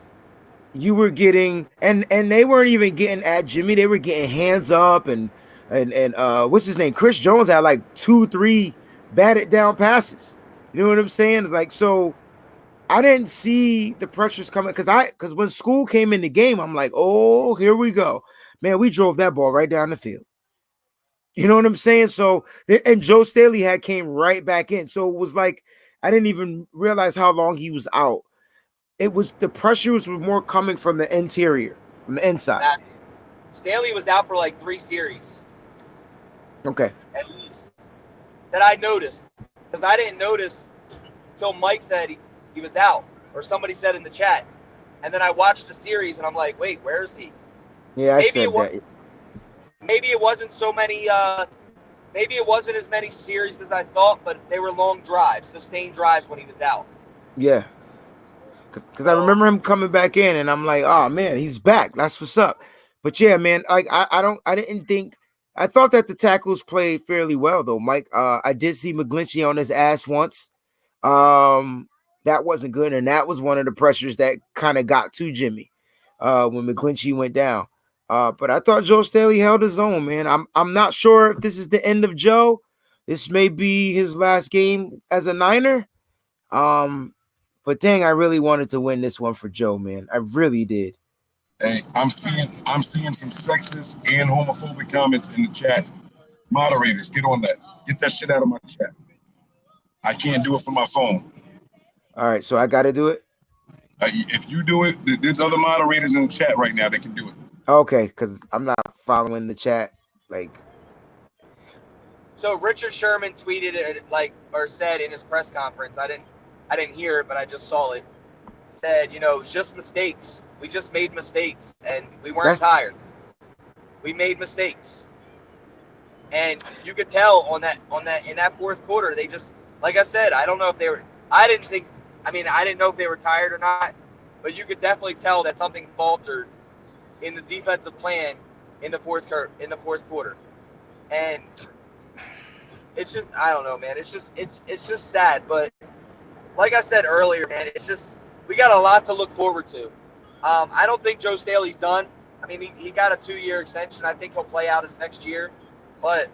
you were getting, and they weren't even getting at Jimmy. They were getting hands up and what's his name? Chris Jones had like 2-3 batted down passes. You know what I'm saying? It's like, so I didn't see the pressures coming because when school came in the game, I'm like, oh, here we go. Man, we drove that ball right down the field. You know what I'm saying? So, and Joe Staley came right back in. So it was like, I didn't even realize how long he was out. It was the pressures were more coming from the interior, from the inside. Staley was out for like 3 series. Okay. At least. That I noticed. Because I didn't notice until Mike said he was out. Or somebody said in the chat. And then I watched the series and I'm like, wait, where is he? Yeah, I said that. Maybe it wasn't so many, maybe it wasn't as many series as I thought, but they were long drives, sustained drives when he was out. Yeah. Because I remember him coming back in and I'm like, oh man, he's back. That's what's up. But yeah, man, like I didn't think, I thought that the tackles played fairly well though, Mike. I did see McGlinchey on his ass once. That wasn't good. And that was one of the pressures that kind of got to Jimmy when McGlinchey went down. But I thought Joe Staley held his own, man. I'm not sure if this is the end of Joe. This may be his last game as a Niner. But dang, I really wanted to win this one for Joe, man. I really did. Hey, I'm seeing some sexist and homophobic comments in the chat. Moderators, get on that. Get that shit out of my chat. I can't do it from my phone. All right, so I got to do it? If you do it, there's other moderators in the chat right now that can do it. Okay, because I'm not following the chat. So Richard Sherman tweeted it, or said in his press conference, I didn't hear it, but I just saw it, said, it's just mistakes. We just made mistakes, and we weren't tired. We made mistakes. And you could tell in that fourth quarter, they just, like I said, I don't know if they were, I didn't know if they were tired or not, but you could definitely tell that something faltered in the defensive plan in the fourth quarter. And it's just, I don't know, man. It's just sad. But like I said earlier, man, it's just, we got a lot to look forward to. I don't think Joe Staley's done. I mean, he got a 2-year extension. I think he'll play out his next year. But,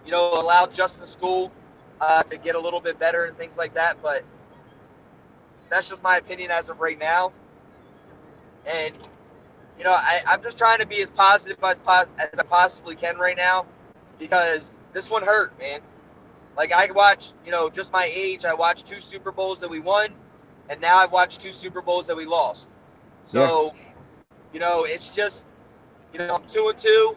allow Justin School to get a little bit better and things like that. But that's just my opinion as of right now. And, I'm just trying to be as positive as I possibly can right now, because this one hurt, man. Like, I watched, just my age, I watched 2 Super Bowls that we won, and now I've watched 2 Super Bowls that we lost. So, it's just, I'm 2-2.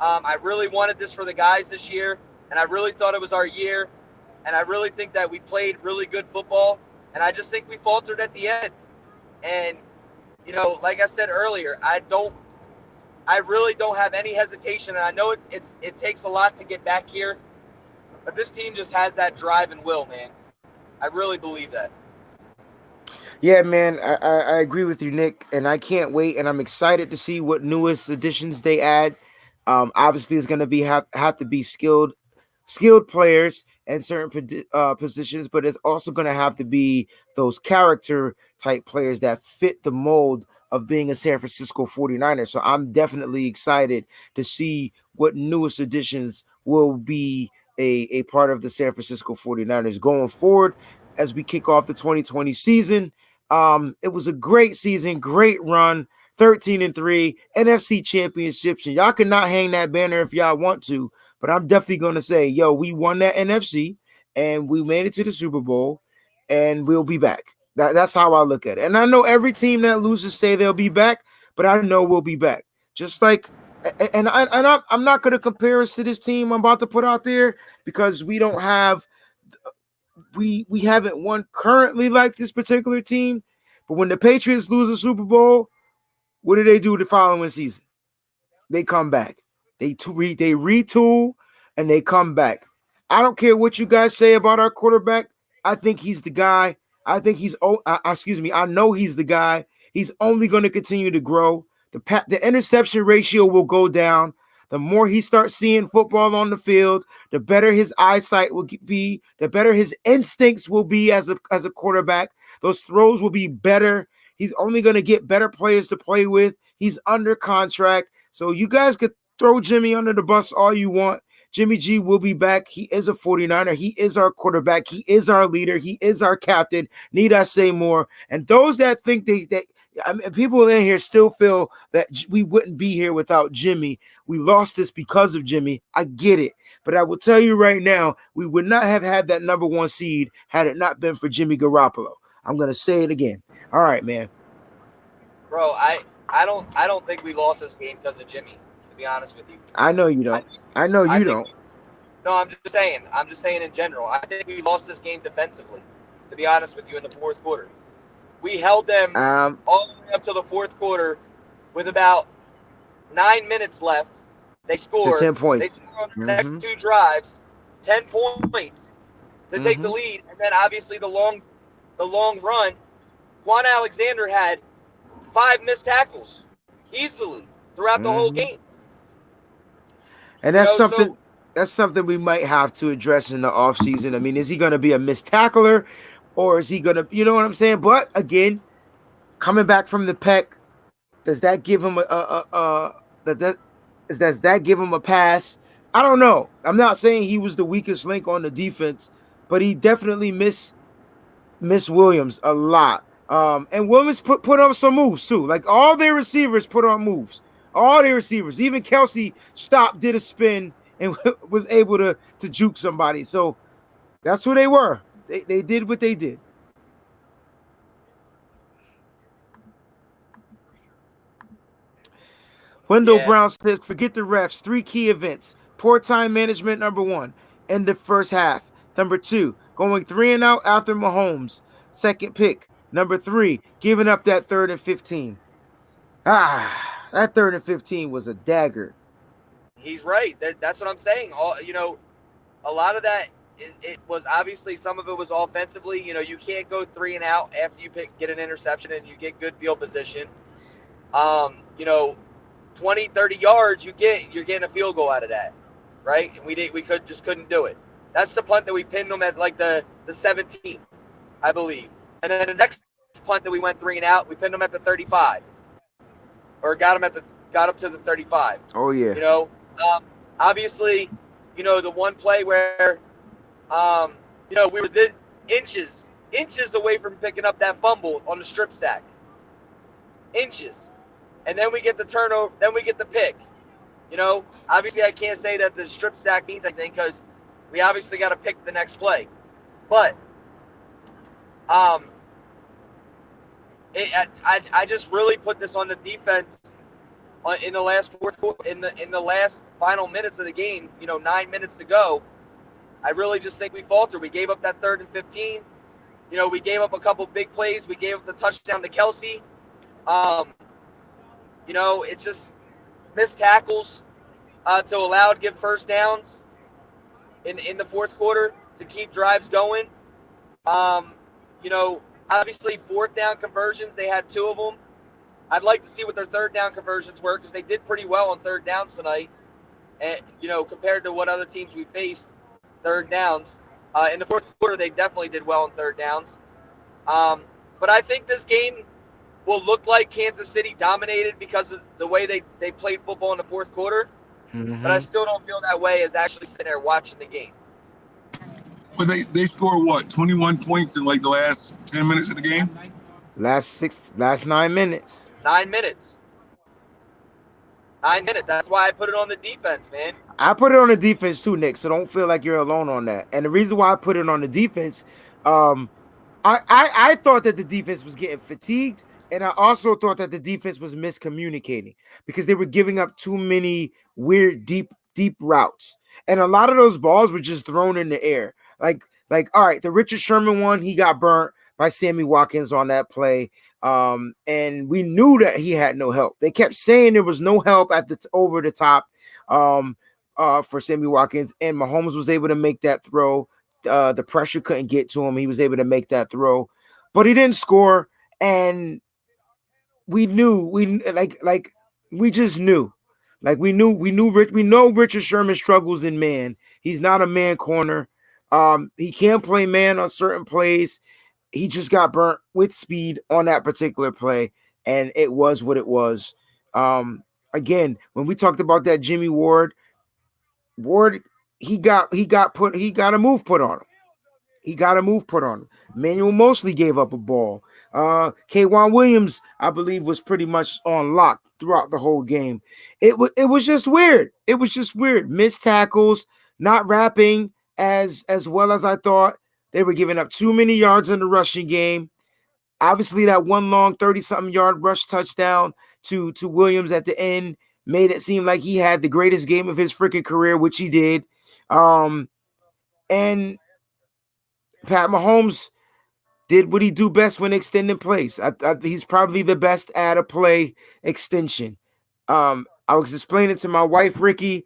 I really wanted this for the guys this year, and I really thought it was our year, and I really think that we played really good football, and I just think we faltered at the end. And, like I said earlier, I really don't have any hesitation, and I know it takes a lot to get back here, but this team just has that drive and will, man. I really believe that. Yeah, man, I agree with you, Nick, and I can't wait, and I'm excited to see what newest additions they add. Obviously, it's going to have to be skilled players in certain positions, but it's also going to have to be those character type players that fit the mold of being a San Francisco 49er. So I'm definitely excited to see what newest additions will be a part of the San Francisco 49ers going forward as we kick off the 2020 season. It was a great season, great run, 13-3, NFC championships, and y'all cannot hang that banner if y'all want to, but I'm definitely going to say, we won that NFC, and we made it to the Super Bowl, and we'll be back. That's how I look at it. And I know every team that loses say they'll be back, but I know we'll be back. Just like, and I'm not going to compare us to this team I'm about to put out there, because we don't have, we haven't won currently like this particular team. But when the Patriots lose a Super Bowl, what do they do the following season? They come back. They retool and they come back. I don't care what you guys say about our quarterback. I think he's the guy. I think he's excuse me. I know he's the guy. He's only going to continue to grow. The interception ratio will go down. The more he starts seeing football on the field, the better his eyesight will be, the better his instincts will be as a quarterback. Those throws will be better. He's only going to get better players to play with. He's under contract. So you guys could throw Jimmy under the bus all you want. Jimmy G will be back. He is a 49er. He is our quarterback. He is our leader. He is our captain. Need I say more? And those that think people in here still feel that we wouldn't be here without Jimmy. We lost this because of Jimmy. I get it. But I will tell you right now, we would not have had that number 1 seed had it not been for Jimmy Garoppolo. I'm going to say it again. All right, man. Bro, I don't think we lost this game because of Jimmy, to be honest with you. I know you don't. I know you don't. No, I'm just saying in general. I think we lost this game defensively, to be honest with you, in the fourth quarter. We held them all the way up to the fourth quarter with about 9 minutes left. They scored 10 points. They scored on the next 2 drives, 10 points to take the lead. And then obviously the long run, Quan Alexander had 5 missed tackles easily throughout the whole game. And that's something we might have to address in the offseason. I mean, is he going to be a missed tackler, or is he going to, you know what I'm saying? But again, coming back from the peck, does that give him does that give him a pass? I don't know. I'm not saying he was the weakest link on the defense, but he definitely missed Williams a lot. And Williams put on some moves too. Like all their receivers put on moves. All their receivers, even Kelsey stopped, did a spin, and was able to juke somebody. So that's who they were. They did what they did. Wendell Brown says, forget the refs. 3 key events. Poor time management, number 1. End of first half. Number 2, going 3 and out after Mahomes. Second pick. Number 3, giving up that 3rd and 15. That 3rd and 15 was a dagger. He's right. That's what I'm saying. A lot of that, it was obviously some of it was offensively. You can't go 3 and out after you get an interception and you get good field position. 20, 30 yards, you're getting a field goal out of that, right? And we just couldn't do it. That's the punt that we pinned them at like the 17, I believe. And then the next punt that we went 3 and out, we pinned them at the 35. Or got up to the 35. Oh yeah. Obviously, the one play where, we were inches away from picking up that fumble on the strip sack. Inches, and then we get the turnover. Then we get the pick. Obviously I can't say that the strip sack means anything because we obviously got to pick the next play, but I just really put this on the defense in the last in the last final minutes of the game. 9 minutes to go. I really just think we faltered. We gave up that 3rd and 15. We gave up a couple big plays. We gave up the touchdown to Kelsey. It just missed tackles to give first downs in the fourth quarter to keep drives going. Obviously, 4th down conversions, they had 2 of them. I'd like to see what their 3rd down conversions were because they did pretty well on 3rd downs tonight. And, compared to what other teams we faced, 3rd downs. In the fourth quarter, they definitely did well on 3rd downs. But I think this game will look like Kansas City dominated because of the way they played football in the fourth quarter. But I still don't feel that way as actually sitting there watching the game. But they scored what, 21 points in like the last 10 minutes of the game? Last 9 minutes. 9 minutes. 9 minutes. That's why I put it on the defense, man. I put it on the defense too, Nick. So don't feel like you're alone on that. And the reason why I put it on the defense, I thought that the defense was getting fatigued, and I also thought that the defense was miscommunicating because they were giving up too many weird deep routes, and a lot of those balls were just thrown in the air. Like all right, the Richard Sherman one, he got burnt by Sammy Watkins on that play. And we knew that he had no help. They kept saying there was no help at the over the top. for Sammy Watkins, and Mahomes was able to make that throw. The pressure couldn't get to him. He was able to make that throw, but he didn't score. And we knew we just knew. Like we know Richard Sherman struggles in man. He's not a man corner. He can play man on certain plays. He just got burnt with speed on that particular play, and it was what it was. Again, when we talked about that Jimmy Ward, he got a move put on him. He got a move put on him. Manuel Mosley gave up a ball. K'Wan Williams, I believe, was pretty much on lock throughout the whole game. It was just weird. It was just weird. Missed tackles, not wrapping as well as I thought. They were giving up too many yards in the rushing game. Obviously, that one long 30-something yard rush touchdown to Williams at the end made it seem like he had the greatest game of his freaking career, which he did. And Pat Mahomes did what he do best when extending plays. He's probably the best at a play extension. I was explaining to my wife, Ricky,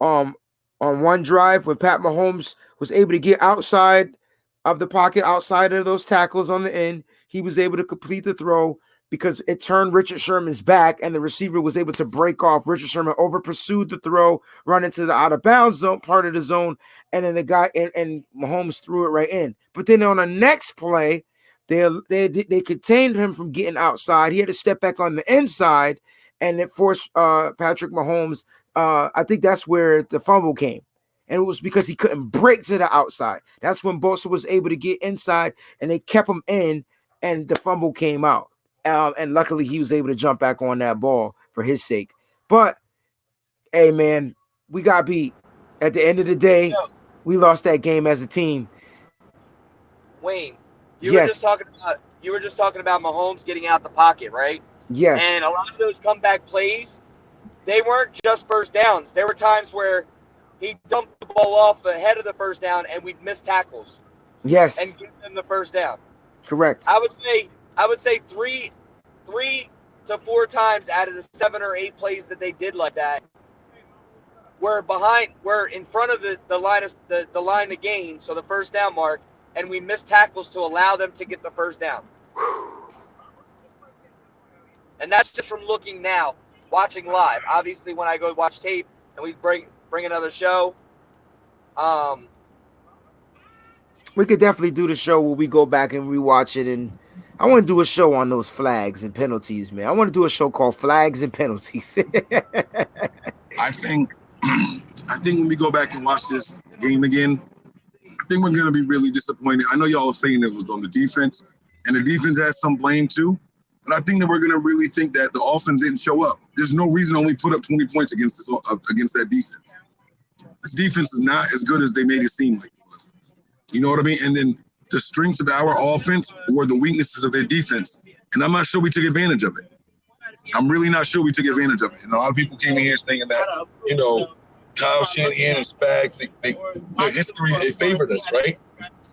on one drive when Pat Mahomes was able to get outside of the pocket, outside of those tackles on the end. He was able to complete the throw because it turned Richard Sherman's back, and the receiver was able to break off. Richard Sherman over pursued the throw, run into the out of bounds zone, part of the zone, and then the guy and Mahomes threw it right in. But then on the next play, they contained him from getting outside. He had to step back on the inside, and it forced Patrick Mahomes. I think that's where the fumble came. And it was because he couldn't break to the outside. That's when Bosa was able to get inside, and they kept him in, and the fumble came out. And luckily, he was able to jump back on that ball for his sake. But, hey, man, we got beat. At the end of the day, we lost that game as a team. Wayne, you were just talking about Mahomes getting out the pocket, right? Yes. And a lot of those comeback plays, they weren't just first downs. There were times where he dumped the ball off ahead of the first down, and we'd miss tackles. Yes. And give them the first down. Correct. I would say three to four times out of the 7 or 8 plays that they did like that were in front of the line to gain, so the first down mark, and we missed tackles to allow them to get the first down. And that's just from looking now, watching live. Obviously, when I go watch tape and we bring another show, we could definitely do the show where we go back and rewatch it. And I want to do a show on those flags and penalties, man. I want to do a show called Flags and Penalties. I think when we go back and watch this game again, I think we're going to be really disappointed. I know y'all are saying it was on the defense, and the defense has some blame too. But I think that we're going to really think that the offense didn't show up. There's no reason to only put up 20 points against that defense. This defense is not as good as they made it seem like it was. You know what I mean? And then the strengths of our offense were the weaknesses of their defense. And I'm not sure we took advantage of it. I'm really not sure we took advantage of it. And a lot of people came in here saying that, Kyle Shanahan and Spags, their history, they favored us, right?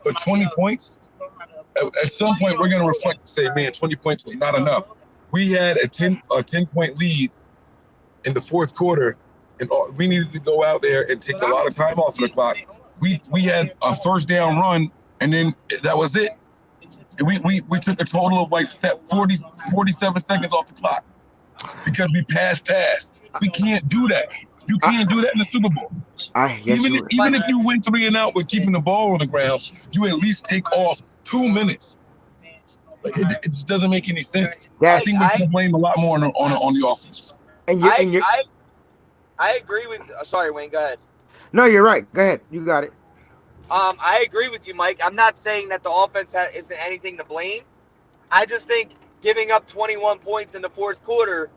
But 20 points, at some point, we're going to reflect and say, man, 20 points was not enough. We had a 10-point lead in the fourth quarter, and we needed to go out there and take a lot of time off the clock. We had a first down run, and then that was it. And we took a total of like 47 seconds off the clock because we passed pass. We can't do that. You can't do that in the Super Bowl. Even if you win 3 and out with keeping the ball on the ground, you at least take off 2 minutes. Like it just doesn't make any sense. I think we can blame a lot more on the offense. I agree with. Sorry, Wayne. Go ahead. No, you're right. Go ahead. You got it. I agree with you, Mike. I'm not saying that the offense isn't anything to blame. I just think giving up 21 points in the fourth quarter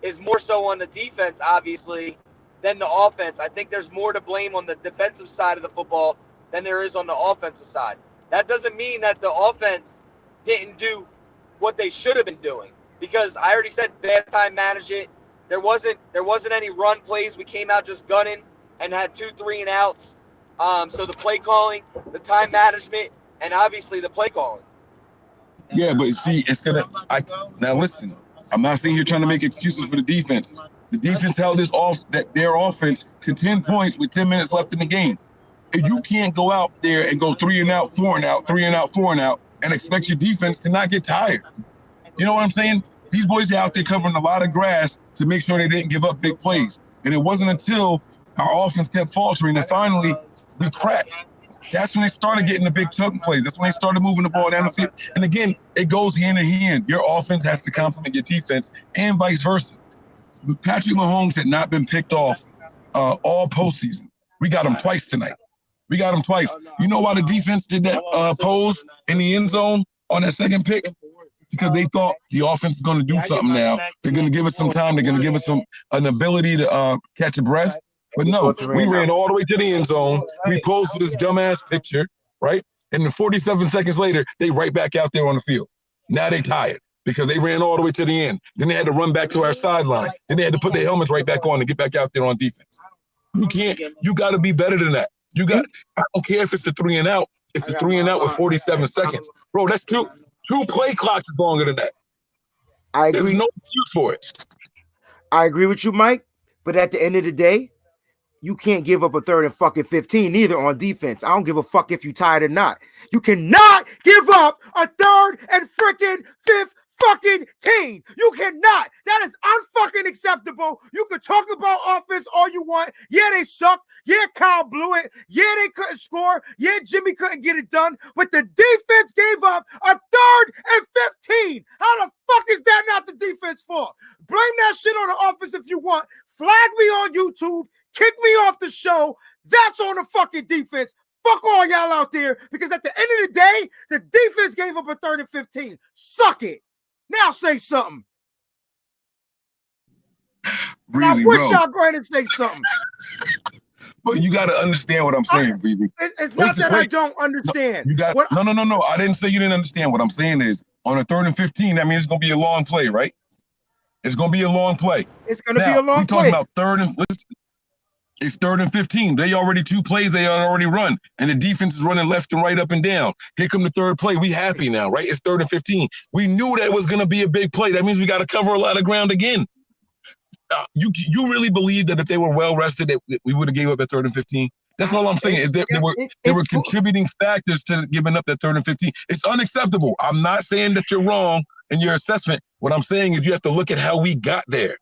is more so on the defense, obviously, than the offense. I think there's more to blame on the defensive side of the football than there is on the offensive side. That doesn't mean that the offense didn't do what they should have been doing, because I already said bad time manage it. There wasn't any run plays. We came out just gunning and had 2 3 and outs. So the play calling, the time management, and obviously the play calling. Yeah, but see, now listen, I'm not sitting here trying to make excuses for the defense. The defense held their offense to 10 points with 10 minutes left in the game. And you can't go out there and go 3 and out, 4 and out, 3 and out, 4 and out, and expect your defense to not get tired. You know what I'm saying? These boys are out there covering a lot of grass to make sure they didn't give up big plays. And it wasn't until our offense kept faltering that finally we cracked. That's when they started getting the big chunk plays. That's when they started moving the ball down the field. And again, it goes hand in hand. Your offense has to complement your defense and vice versa. Patrick Mahomes had not been picked off all postseason. We got him twice tonight. We got him twice. You know why the defense did that pose in the end zone on that second pick? Because they thought the offense is going to do something now. They're going to give us some time. They're going to give us an ability to catch a breath. But no, we ran all the way to the end zone. We posted this dumbass picture, right? And then 47 seconds later, they right back out there on the field. Now they tired because they ran all the way to the end. Then they had to run back to our sideline. Then they had to put their helmets right back on to get back out there on defense. You got to be better than that. I don't care if it's the 3 and out. It's a 3 and out with 47 seconds. Bro, that's two play clocks is longer than that. I agree. There's no excuse for it. I agree with you, Mike. But at the end of the day, you can't give up a 3rd and fucking 15 either on defense. I don't give a fuck if you tired or not. You cannot give up a 3rd and freaking 15. You cannot. That is unfucking acceptable. You can talk about offense all you want. Yeah, they suck. Yeah, Kyle blew it. Yeah, they couldn't score. Yeah, Jimmy couldn't get it done. But the defense gave up a 3rd and 15. How the fuck is that not the defense fault? Blame that shit on the offense if you want. Flag me on YouTube. Kick me off the show. That's on the fucking defense. Fuck all y'all out there. Because at the end of the day, the defense gave up a 3rd and 15. Suck it. Now say something. Breezy, I wish bro. y'all go ahead and say something. But you got to understand what I'm saying, Breezy. It's not that I don't understand. No. I didn't say you didn't understand. What I'm saying is on a 3rd and 15, that means it's going to be a long play, right? It's going to be a long play. It's going to be a long play. We're talking about it's 3rd and 15. They already 2 plays they already run, and the defense is running left and right, up and down. Here come the 3rd play. We happy now, right? It's 3rd and 15. We knew that was going to be a big play. That means we got to cover a lot of ground again. You really believe that if they were well rested, that we would have gave up at 3rd and 15? That's all I'm saying. Is there were contributing factors to giving up that 3rd and 15. It's unacceptable. I'm not saying that you're wrong in your assessment. What I'm saying is you have to look at how we got there.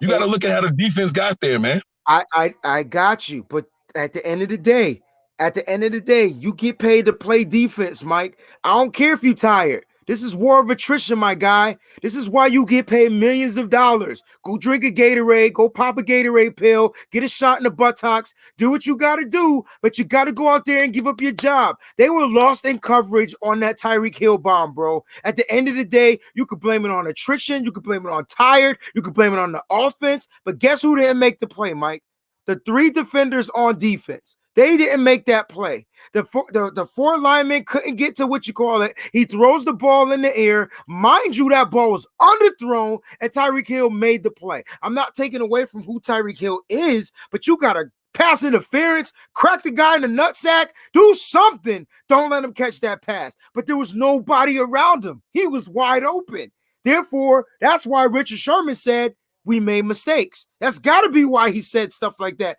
You got to look at how the defense got there, man. I got you, but at the end of the day, you get paid to play defense, Mike. I don't care if you're tired. This is war of attrition, my guy. This is why you get paid millions of dollars. Go drink a Gatorade, go pop a Gatorade pill, get a shot in the buttocks, do what you got to do, but you got to go out there and give up your job. They were lost in coverage on that Tyreek Hill bomb, bro. At the end of the day, you could blame it on attrition, you could blame it on tired, you could blame it on the offense, but guess who didn't make the play, Mike? The 3 defenders on defense. They didn't make that play. The 4 linemen couldn't get to what you call it. He throws the ball in the air. Mind you, that ball was underthrown, and Tyreek Hill made the play. I'm not taking away from who Tyreek Hill is, but you got to pass interference, crack the guy in the nutsack, do something. Don't let him catch that pass. But there was nobody around him. He was wide open. Therefore, that's why Richard Sherman said, we made mistakes. That's got to be why he said stuff like that.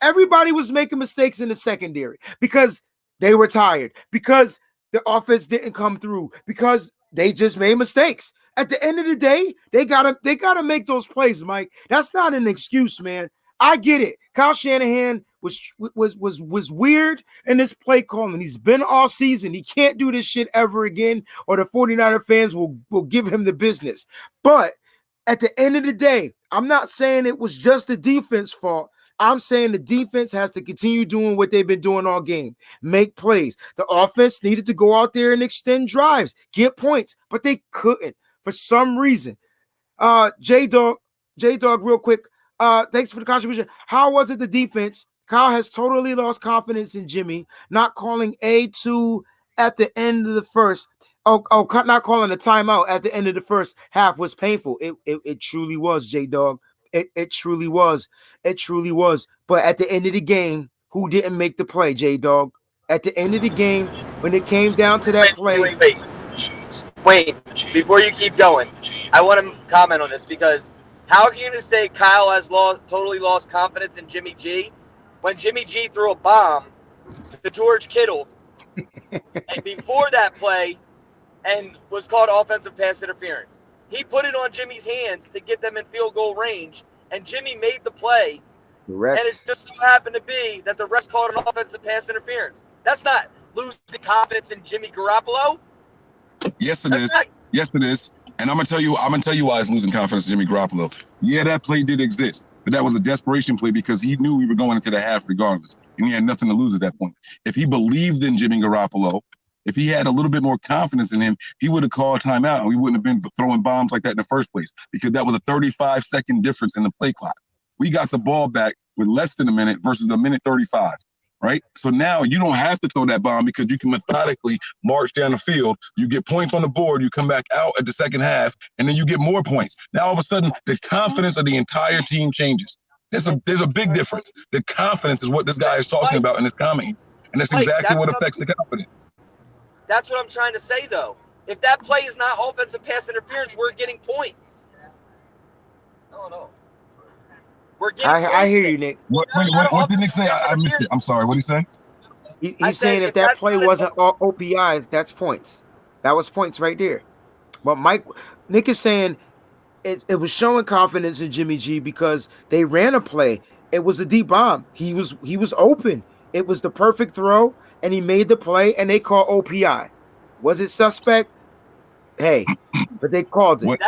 Everybody was making mistakes in the secondary because they were tired, because the offense didn't come through, because they just made mistakes. At the end of the day, they gotta make those plays, Mike. That's not an excuse, man. I get it. Kyle Shanahan was weird in this play calling. He's been all season. He can't do this shit ever again, or the 49er fans will give him the business. But at the end of the day, I'm not saying it was just the defense fault. I'm saying the defense has to continue doing what they've been doing all game. Make plays. The offense needed to go out there and extend drives, get points, but they couldn't for some reason. J-Dog, real quick. Thanks for the contribution. How was it the defense? Kyle has totally lost confidence in Jimmy, not calling A2 at the end of the first. Not calling a timeout at the end of the first half was painful. It truly was, J-Dog. It truly was. It truly was. But at the end of the game, who didn't make the play, J-Dog? At the end of the game, when it came down to that play. Wait. Before you keep going, I want to comment on this because How can you say Kyle has totally lost confidence in Jimmy G when Jimmy G threw a bomb to George Kittle and before that play and was called offensive pass interference? He put it on Jimmy's hands to get them in field goal range, and Jimmy made the play. And it Correct. just so happened to be that the refs called an offensive pass interference. That's not losing confidence in Jimmy Garoppolo. Yes, it That's is. not. Yes, it is. And I'm gonna tell you why it's losing confidence in Jimmy Garoppolo. Yeah, that play did exist, but that was a desperation play because he knew we were going into the half regardless, and he had nothing to lose at that point. If he believed in Jimmy Garoppolo, if he had a little bit more confidence in him, he would have called timeout, and we wouldn't have been throwing bombs like that in the first place because that was a 35-second difference in the play clock. We got the ball back with less than a minute versus a minute 35. Right? So now you don't have to throw that bomb because you can methodically march down the field. You get points on the board. You come back out at the second half, and then you get more points. Now, all of a sudden, the confidence of the entire team changes. There's a big difference. The confidence is what this guy is talking about in his comment. And that's exactly what affects the confidence. That's what I'm trying to say, though. If that play is not offensive pass interference, we're getting points. No. We're getting I hear you, Nick. What did Nick say? I missed it. I'm sorry. What did he say? He's saying if that play wasn't OPI, that's points. That was points right there. But Nick is saying it was showing confidence in Jimmy G because they ran a play. It was a deep bomb. He was open. It was the perfect throw, and he made the play, and they called OPI. Was it suspect? Hey, but they called it.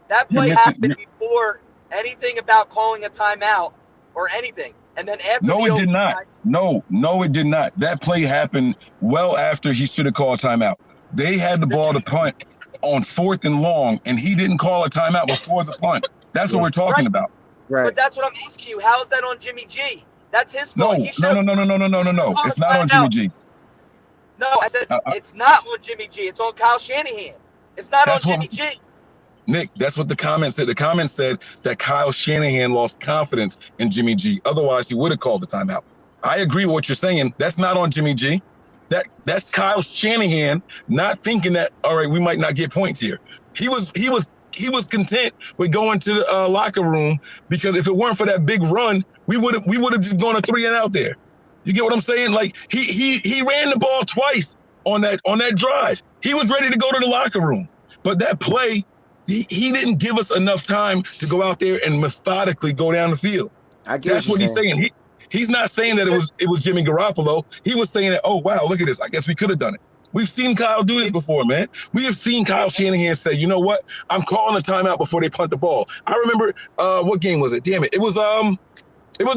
That play happened before anything about calling a timeout or anything. And then after it did not. No, it did not. That play happened well after he should have called timeout. They had the ball to punt on 4th and long, and he didn't call a timeout before the punt. That's what we're talking about. Right. But that's what I'm asking you. How is that on Jimmy G? That's his fault. No. It's not on Jimmy G. No, I said it's not on Jimmy G. It's on Kyle Shanahan. It's not on Jimmy G. Nick, that's what the comment said. The comment said that Kyle Shanahan lost confidence in Jimmy G. Otherwise, he would have called the timeout. I agree with what you're saying. That's not on Jimmy G. That's Kyle Shanahan not thinking that, all right, we might not get points here. He was content with going to the locker room because if it weren't for that big run, we would have just gone a 3-and-out there. You get what I'm saying? Like he ran the ball twice on that drive. He was ready to go to the locker room, but that play. He didn't give us enough time to go out there and methodically go down the field. That's what he's saying. He's not saying that it was Jimmy Garoppolo. He was saying that, oh, wow, look at this. I guess we could have done it. We've seen Kyle do this before, man. We have seen Kyle Shanahan say, you know what? I'm calling a timeout before they punt the ball. I remember, what game was it? Damn it. It was the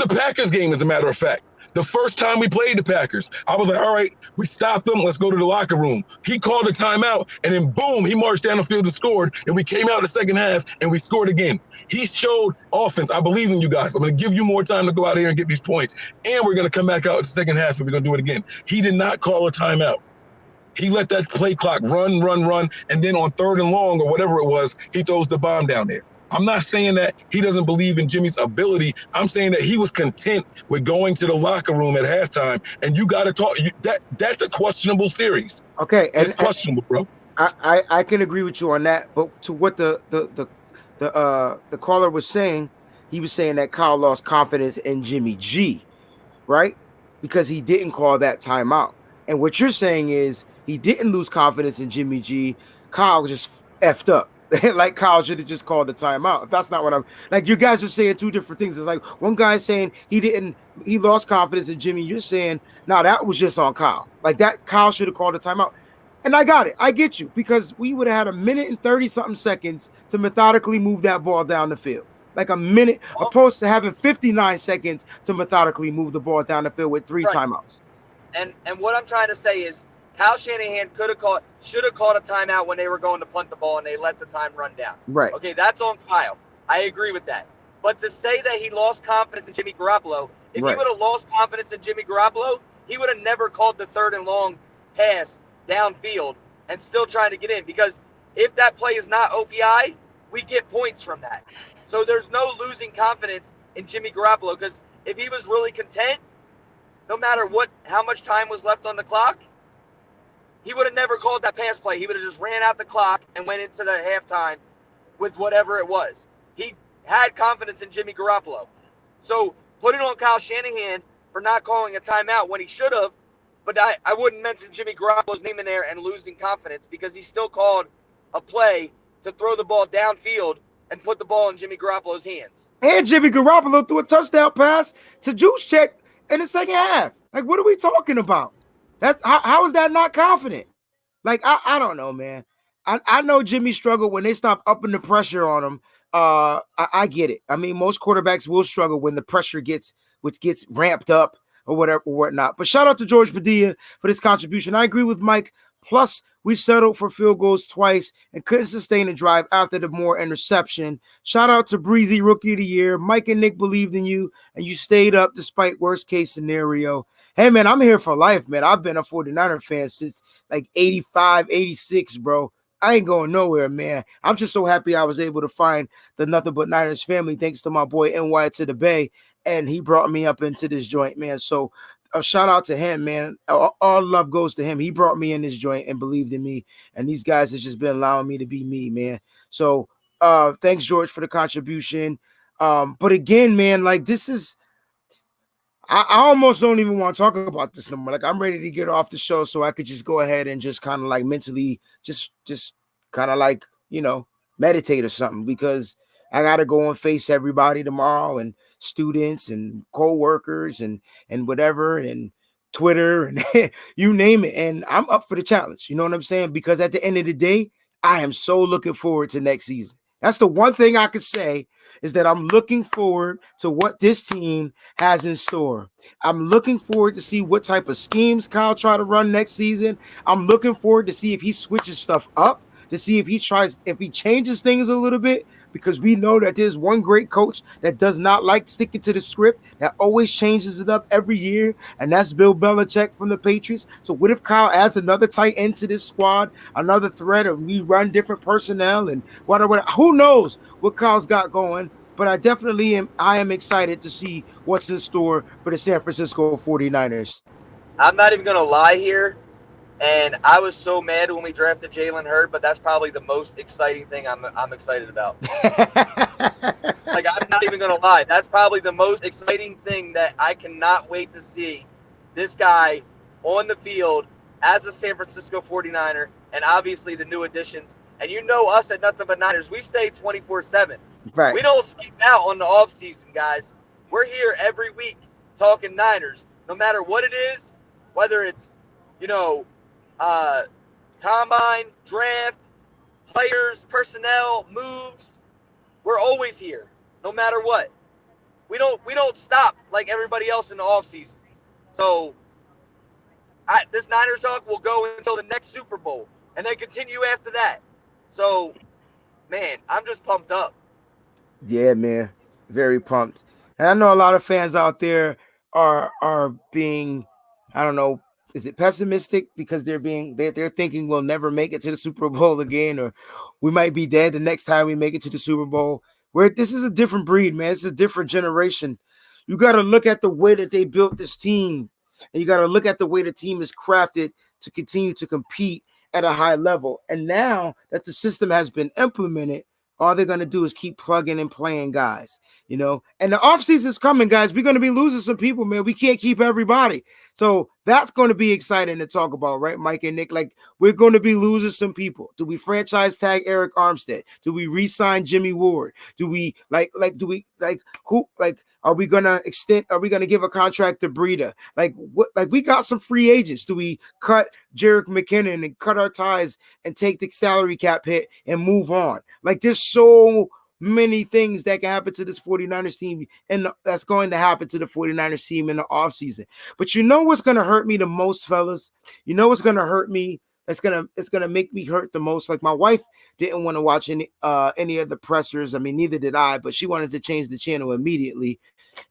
Packers game, as a matter of fact. The first time we played the Packers, I was like, all right, we stopped them. Let's go to the locker room. He called a timeout, and then boom, he marched down the field and scored, and we came out the second half, and we scored again. He showed offense. I believe in you guys. I'm going to give you more time to go out here and get these points, and we're going to come back out in the second half, and we're going to do it again. He did not call a timeout. He let that play clock run, and then on 3rd and long or whatever it was, he throws the bomb down there. I'm not saying that he doesn't believe in Jimmy's ability. I'm saying that he was content with going to the locker room at halftime, and you got to talk. That's a questionable series. Okay, it's questionable, bro. I can agree with you on that, but to what the caller was saying, he was saying that Kyle lost confidence in Jimmy G, right? Because he didn't call that timeout. And what you're saying is he didn't lose confidence in Jimmy G. Kyle just effed up. Like Kyle should have just called the timeout. If that's not what I'm like, you guys are saying two different things. It's like one guy saying he lost confidence in Jimmy. You're saying, no, that was just on Kyle. Like that, Kyle should have called the timeout. And I got it. I get you because we would have had 1 minute and 30-something seconds to methodically move that ball down the field. Like a minute, opposed to having 59 seconds to methodically move the ball down the field with 3 timeouts. And what I'm trying to say is Kyle Shanahan should have called a timeout when they were going to punt the ball and they let the time run down. Right. Okay, that's on Kyle. I agree with that. But to say that he lost confidence in Jimmy Garoppolo, if he would have lost confidence in Jimmy Garoppolo, he would have never called the 3rd and long pass downfield and still trying to get in. Because if that play is not OPI, we get points from that. So there's no losing confidence in Jimmy Garoppolo because if he was really content, no matter how much time was left on the clock, he would have never called that pass play. He would have just ran out the clock and went into the halftime with whatever it was. had confidence in Jimmy Garoppolo. So put it on Kyle Shanahan for not calling a timeout when he should have. But I wouldn't mention Jimmy Garoppolo's name in there and losing confidence because he still called a play to throw the ball downfield and put the ball in Jimmy Garoppolo's hands. And Jimmy Garoppolo threw a touchdown pass to Juszczyk in the second half. Like, what are we talking about? That's how is that not confident? Like, I don't know, man. I know Jimmy struggled when they stopped upping the pressure on him. I get it. I mean, most quarterbacks will struggle when the pressure gets ramped up or whatever or whatnot. But shout out to George Padilla for this contribution. I agree with Mike. Plus, we settled for field goals twice and couldn't sustain a drive after the Moore interception. Shout out to Breezy, Rookie of the Year. Mike and Nick believed in you, and you stayed up despite worst case scenario. Hey, man, I'm here for life, man. I've been a 49er fan since like 85, 86, bro. I ain't going nowhere, man. I'm just so happy I was able to find the Nothing But Niners family thanks to my boy NY to the Bay, and he brought me up into this joint, man. So a shout out to him, man. All love goes to him. He brought me in this joint and believed in me, and these guys have just been allowing me to be me, man. So thanks, George, for the contribution. But again, man, like this is I almost don't even want to talk about this no more. Like I'm ready to get off the show so I could just go ahead and just kind of like mentally just kind of like, meditate or something because I got to go and face everybody tomorrow and students and co-workers and whatever and Twitter and you name it. And I'm up for the challenge. You know what I'm saying? Because at the end of the day, I am so looking forward to next season. That's the one thing I could say is that I'm looking forward to what this team has in store. I'm looking forward to see what type of schemes Kyle try to run next season. I'm looking forward to see if he switches stuff up, to see if he changes things a little bit, because we know that there's one great coach that does not like sticking to the script, that always changes it up every year, and that's Bill Belichick from the Patriots. So what if Kyle adds another tight end to this squad, another threat, and we run different personnel and whatever? Who knows what Kyle's got going? But I am excited to see what's in store for the San Francisco 49ers. I'm not even going to lie here. And I was so mad when we drafted Jalen Hurd, but that's probably the most exciting thing I'm excited about. Like, I'm not even going to lie. That's probably the most exciting thing that I cannot wait to see this guy on the field as a San Francisco 49er and obviously the new additions. And you know us at Nothing But Niners, we stay 24/7. Right. We don't skip out on the offseason, guys. We're here every week talking Niners, no matter what it is, whether it's, combine, draft, players, personnel, moves. We're always here, no matter what. We don't stop like everybody else in the offseason. So this Niners talk will go until the next Super Bowl, and then continue after that. So, man, I'm just pumped up. Yeah, man, very pumped. And I know a lot of fans out there are being, I don't know, is it pessimistic because they're thinking we'll never make it to the Super Bowl again, or we might be dead the next time we make it to the Super Bowl. Where this is a different breed, man. It's a different generation. You got to look at the way that they built this team, and you got to look at the way the team is crafted to continue to compete at a high level. And now that the system has been implemented, all they're going to do is keep plugging and playing guys, and the offseason's coming, guys. We're going to be losing some people, man. We can't keep everybody. So that's going to be exciting to talk about, right, Mike and Nick? Like, we're going to be losing some people. Do we franchise tag Eric Armstead? Do we re-sign Jimmy Ward? Do we are we going to give a contract to Breida? We got some free agents. Do we cut Jerick McKinnon and cut our ties and take the salary cap hit and move on? Like, there's so many things that can happen to this 49ers team, and that's going to happen to the 49ers team in the offseason. But you know what's going to hurt me the most, fellas? You know what's going to hurt me? It's gonna make me hurt the most. Like, my wife didn't want to watch any of the pressers. I mean, neither did I, but she wanted to change the channel immediately.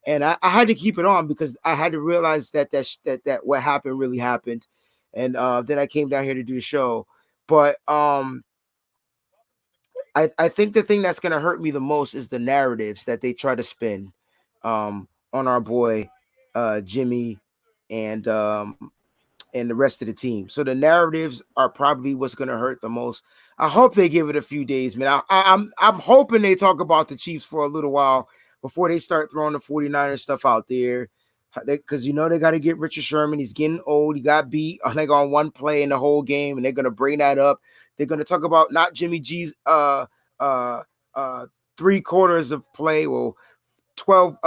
And I had to keep it on because I had to realize that what happened really happened. And then I came down here to do the show. But I think the thing that's going to hurt me the most is the narratives that they try to spin on our boy Jimmy and and the rest of the team. So the narratives are probably what's going to hurt the most. I hope they give it a few days, man. I'm hoping they talk about the Chiefs for a little while before they start throwing the 49ers stuff out there. Because they got to get Richard Sherman. He's getting old. He got beat like on one play in the whole game, and they're going to bring that up. They're going to talk about not Jimmy G's 3 quarters of play. Well, 12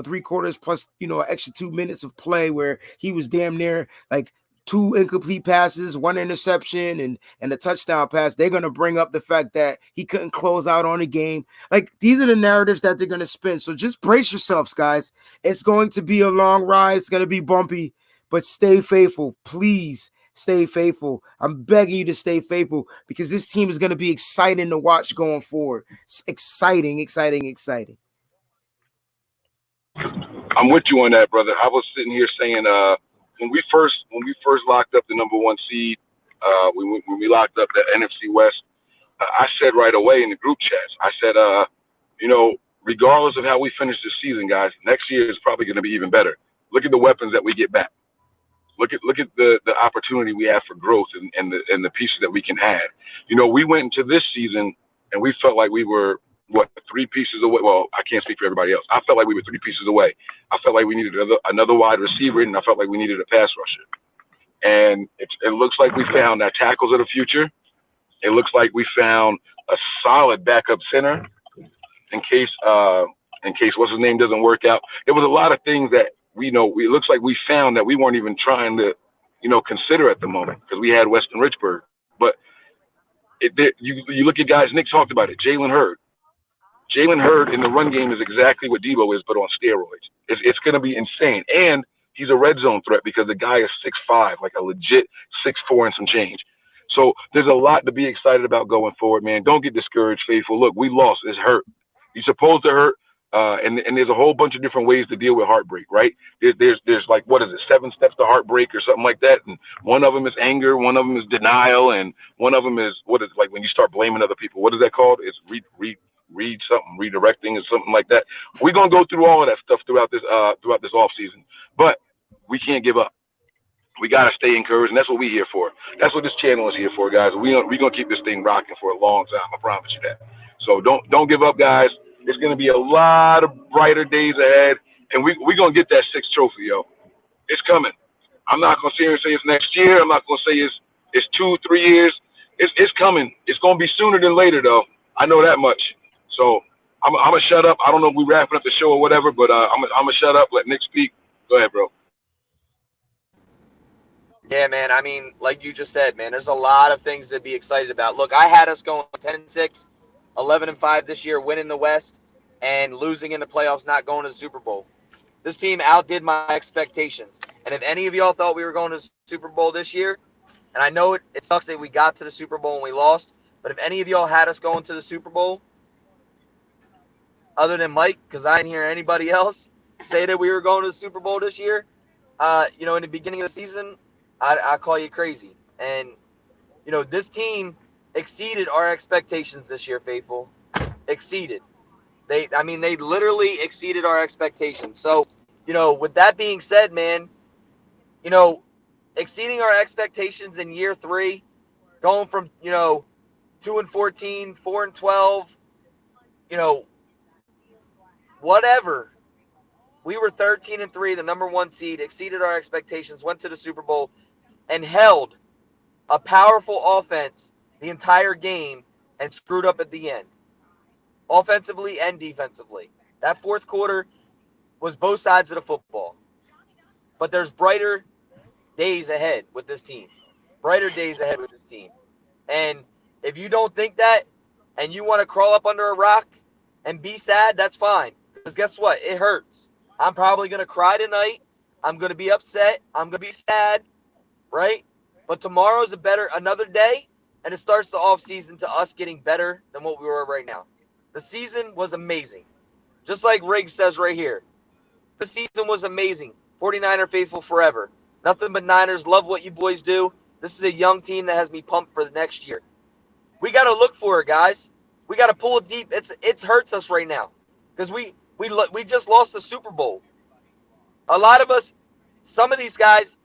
3 quarters plus an extra 2 minutes of play where he was damn near like 2 incomplete passes, 1 interception, and a touchdown pass. They're going to bring up the fact that he couldn't close out on a game. Like, these are the narratives that they're going to spin. So just brace yourselves, guys. It's going to be a long ride. It's going to be bumpy, but stay faithful. Please stay faithful. I'm begging you to stay faithful because this team is going to be exciting to watch going forward. It's exciting. I'm with you on that, brother. I was sitting here saying, when we first locked up the number 1 seed, when we locked up the NFC West, I said right away in the group chats, I said, regardless of how we finish this season, guys, next year is probably going to be even better. Look at the weapons that we get back. Look at the opportunity we have for growth and the pieces that we can add. We went into this season and we felt like we were 3 pieces away. Well, I can't speak for everybody else. I felt like we were 3 pieces away. I felt like we needed another wide receiver, and I felt like we needed a pass rusher. And it looks like we found our tackles of the future. It looks like we found a solid backup center in case what's his name doesn't work out. There was a lot of things that it looks like we found that we weren't even trying to, consider at the moment because we had Weston Richburg. But you look at guys, Nick talked about it, Jalen Hurd. Jalen Hurd in the run game is exactly what Debo is, but on steroids. It's going to be insane. And he's a red zone threat because the guy is 6'5", like a legit 6'4" and some change. So there's a lot to be excited about going forward, man. Don't get discouraged, Faithful. Look, we lost. It's hurt. You're supposed to hurt. And there's a whole bunch of different ways to deal with heartbreak, right? There's like, 7 steps to heartbreak or something like that. And one of them is anger. One of them is denial. And one of them is like when you start blaming other people. What is that called? It's redirecting or something like that. We're going to go through all of that stuff throughout this off season, but we can't give up. We got to stay encouraged, and that's what we're here for. That's what this channel is here for, guys. We're going to keep this thing rocking for a long time. I promise you that. So don't give up, guys. There's going to be a lot of brighter days ahead, and we're going to get that 6th trophy, yo. It's coming. I'm not going to sit here and say it's next year. I'm not going to say it's 2-3 years. It's coming. It's going to be sooner than later, though. I know that much. So I'm going to shut up. I don't know if we're wrapping up the show or whatever, but I'm going to shut up, let Nick speak. Go ahead, bro. Yeah, man. I mean, like you just said, man, there's a lot of things to be excited about. Look, I had us going 10-6, 11-5 this year, winning the West, and losing in the playoffs, not going to the Super Bowl. This team outdid my expectations. And if any of y'all thought we were going to the Super Bowl this year, and I know it sucks that we got to the Super Bowl and we lost, but if any of y'all had us going to the Super Bowl, other than Mike, because I didn't hear anybody else say that we were going to the Super Bowl this year, in the beginning of the season, I call you crazy. And, this team exceeded our expectations this year, Faithful. Exceeded. They literally exceeded our expectations. So, with that being said, man, exceeding our expectations in year 3, going from, 2-14, 4-12, whatever. We were 13-3, the number 1 seed, exceeded our expectations, went to the Super Bowl, and held a powerful offense the entire game and screwed up at the end, offensively and defensively. That 4th quarter was both sides of the football. But there's brighter days ahead with this team. And if you don't think that and you want to crawl up under a rock and be sad, that's fine. Because guess what? It hurts. I'm probably going to cry tonight. I'm going to be upset. I'm going to be sad, right? But tomorrow's another day, and it starts the offseason to us getting better than what we were right now. The season was amazing. Just like Riggs says right here. The season was amazing. 49er faithful forever. Nothing but Niners. Love what you boys do. This is a young team that has me pumped for the next year. We got to look for it, guys. We got to pull it deep. It hurts us right now because we just lost the Super Bowl. A lot of us, some of these guys,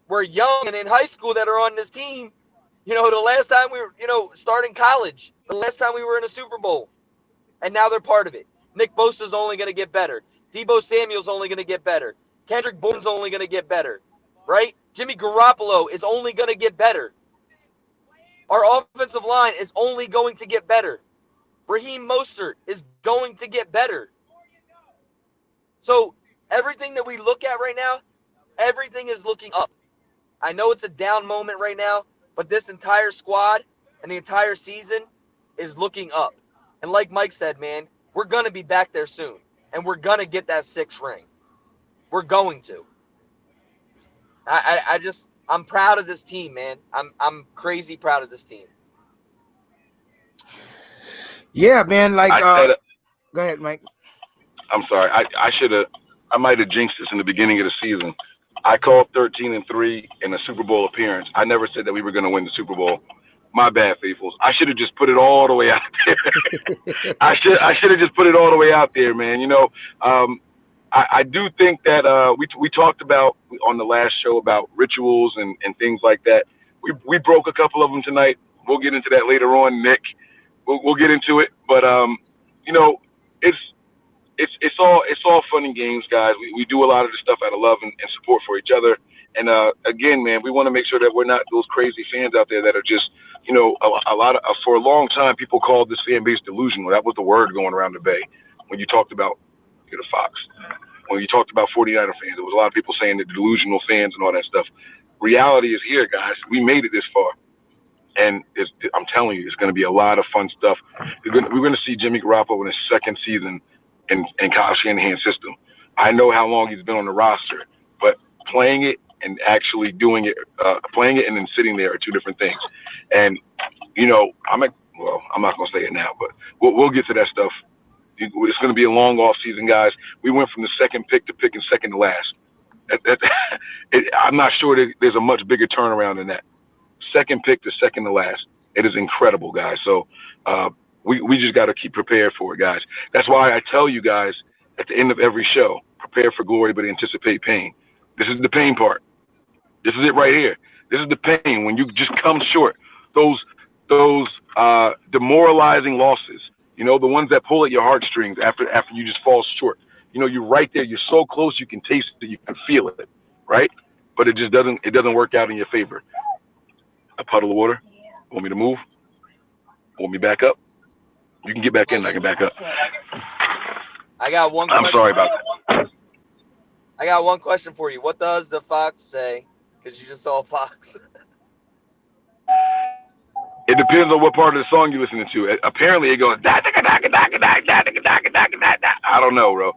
were young and in high school that are on this team. The last time we were, starting college, the last time we were in a Super Bowl, and now they're part of it. Nick Bosa's only going to get better. Debo Samuel's only going to get better. Kendrick Bourne's only going to get better, right? Jimmy Garoppolo is only going to get better. Our offensive line is only going to get better. Raheem Mostert is going to get better. So everything that we look at right now, everything is looking up. I know it's a down moment right now, but this entire squad and the entire season is looking up. And like Mike said, man, we're going to be back there soon. And we're going to get that 6th ring. We're going to. I'm proud of this team, man. I'm crazy proud of this team. Yeah, man. Like, go ahead, Mike. I'm sorry. I might have jinxed this in the beginning of the season. I called 13-3 in a Super Bowl appearance. I never said that we were going to win the Super Bowl. My bad, faithfuls. I should have just put it all the way out there. I should have just put it all the way out there, man. I do think that we talked about on the last show about rituals and things like that. We broke a couple of them tonight. We'll get into that later on, Nick. We'll get into it, but it's all fun and games, guys. We do a lot of this stuff out of love and support for each other. And again, man, we want to make sure that we're not those crazy fans out there that are just, for a long time, people called this fan base delusional. That was the word going around the Bay when you talked about the Fox. When you talked about 49er fans, there was a lot of people saying the delusional fans and all that stuff. Reality is here, guys. We made it this far. And I'm telling you, it's going to be a lot of fun stuff. We're going to see Jimmy Garoppolo in his 2nd season in Kyle Shanahan's system. I know how long he's been on the roster, but playing it and actually doing it, playing it and then sitting there are two different things. And, I'm not going to say it now, but we'll get to that stuff. It's going to be a long off season, guys. We went from the 2nd pick to picking 2nd to last. I'm not sure that there's a much bigger turnaround than that. 2nd pick to 2nd to last. It is incredible, guys. So we just got to keep prepared for it, guys. That's why I tell you guys at the end of every show, prepare for glory, but anticipate pain. This is the pain part. This is it right here. This is the pain when you just come short. Those demoralizing losses, the ones that pull at your heartstrings after you just fall short. You're right there. You're so close. You can taste it. You can feel it, right? But it just doesn't work out in your favor. A puddle of water. Want me to move? Want me back up? You can get back in. I can back up. I got one question. I'm sorry about that. I got one question for you. What does the fox say? Because you just saw a fox. It depends on what part of the song you're listening to. Apparently, it goes. I don't know, bro.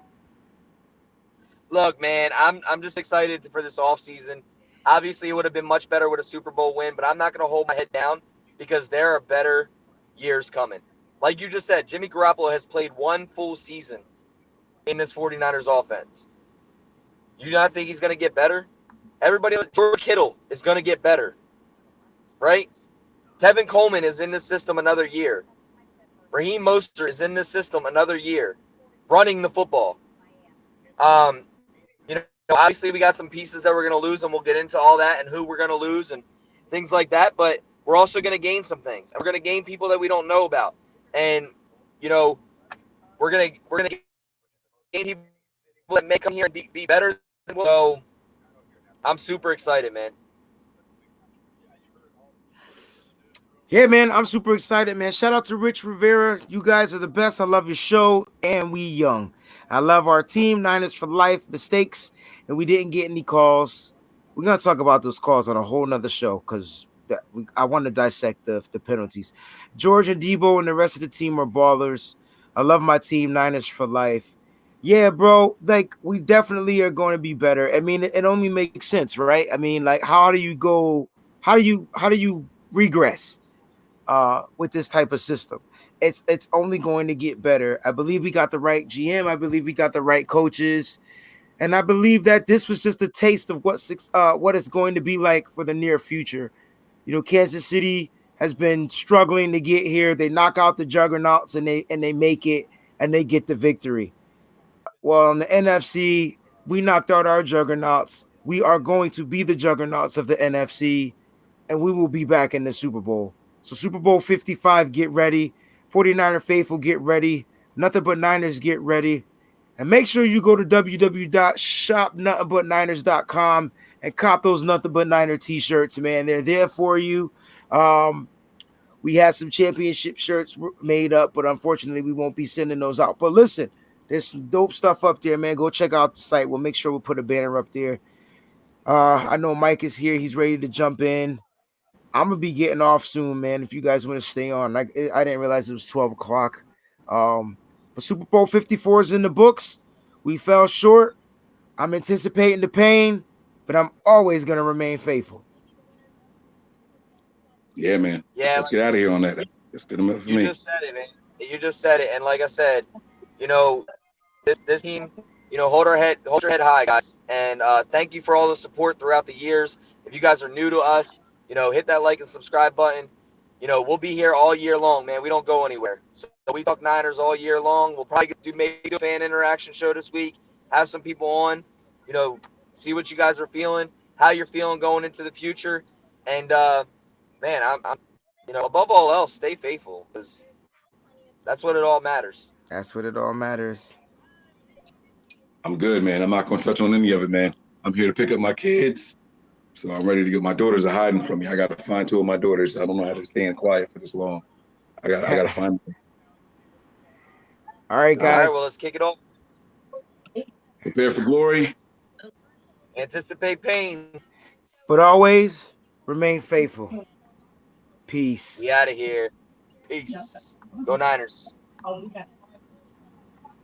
Look, man, I'm just excited for this offseason. Obviously, it would have been much better with a Super Bowl win, but I'm not going to hold my head down because there are better years coming. Like you just said, Jimmy Garoppolo has played 1 full season in this 49ers offense. You not think he's going to get better? Everybody, George Kittle is going to get better, right? Tevin Coleman is in this system another year. Raheem Mostert is in this system another year, running the football. Obviously we got some pieces that we're going to lose, and we'll get into all that and who we're going to lose and things like that. But we're also going to gain some things, and we're going to gain people that we don't know about. And we're going to gain people that may come here and be better than we'll. So I'm super excited, man. Yeah, man, I'm super excited, man. Shout out to Rich Rivera. You guys are the best. I love your show, and we young. I love our team, Niners for life. Mistakes, and we didn't get any calls. We're going to talk about those calls on a whole nother show because I want to dissect the penalties. George and Debo and the rest of the team are ballers. I love my team, Niners for life. Yeah, bro, like we definitely are going to be better. I mean, it only makes sense, right? I mean, like how do you regress with this type of system? It's only going to get better. I believe we got the right GM. I believe we got the right coaches. And I believe that this was just a taste of what it's going to be like for the near future. Kansas City has been struggling to get here. They knock out the juggernauts and they make it and they get the victory. Well, in the NFC, we knocked out our juggernauts. We are going to be the juggernauts of the NFC, and we will be back in the Super Bowl. So Super Bowl 55, get ready. 49er faithful, get ready. Nothing But Niners, get ready. And make sure you go to www.shopnothingbutniners.com and cop those Nothing But Niner t-shirts, man. They're there for you. We had some championship shirts made up, but unfortunately we won't be sending those out. But listen, there's some dope stuff up there, man. Go check out the site. We'll make sure we'll put a banner up there. I know Mike is here. He's ready to jump in. I'm gonna be getting off soon, man. If you guys want to stay on, like I didn't realize it was 12 o'clock. But Super Bowl 54 is in the books. We fell short. I'm anticipating the pain, but I'm always gonna remain faithful. Yeah, man. Yeah, Let's get out of here on that. That's good enough for you me. just said it, man. You just said it, and like I said, you know, this team, you know, hold your head high, guys, and thank you for all the support throughout the years. If you guys are new to us, you know, hit that like and subscribe button. You know, we'll be here all year long, man. We don't go anywhere. So we talk Niners all year long. We'll probably do maybe a fan interaction show this week. Have some people on, you know, see what you guys are feeling, how you're feeling going into the future, and man, I'm you know, above all else, stay faithful because that's what it all matters. That's what it all matters. I'm good, man. I'm not going to touch on any of it, man. I'm here to pick up my kids. So I'm ready to go. My daughters are hiding from me. I got to find two of my daughters. I don't know how to stand quiet for this long. I got to find them. All right, All guys. right, well, let's kick it off. Prepare for glory. Anticipate pain. But always remain faithful. Peace. We out of here. Peace. Go Niners.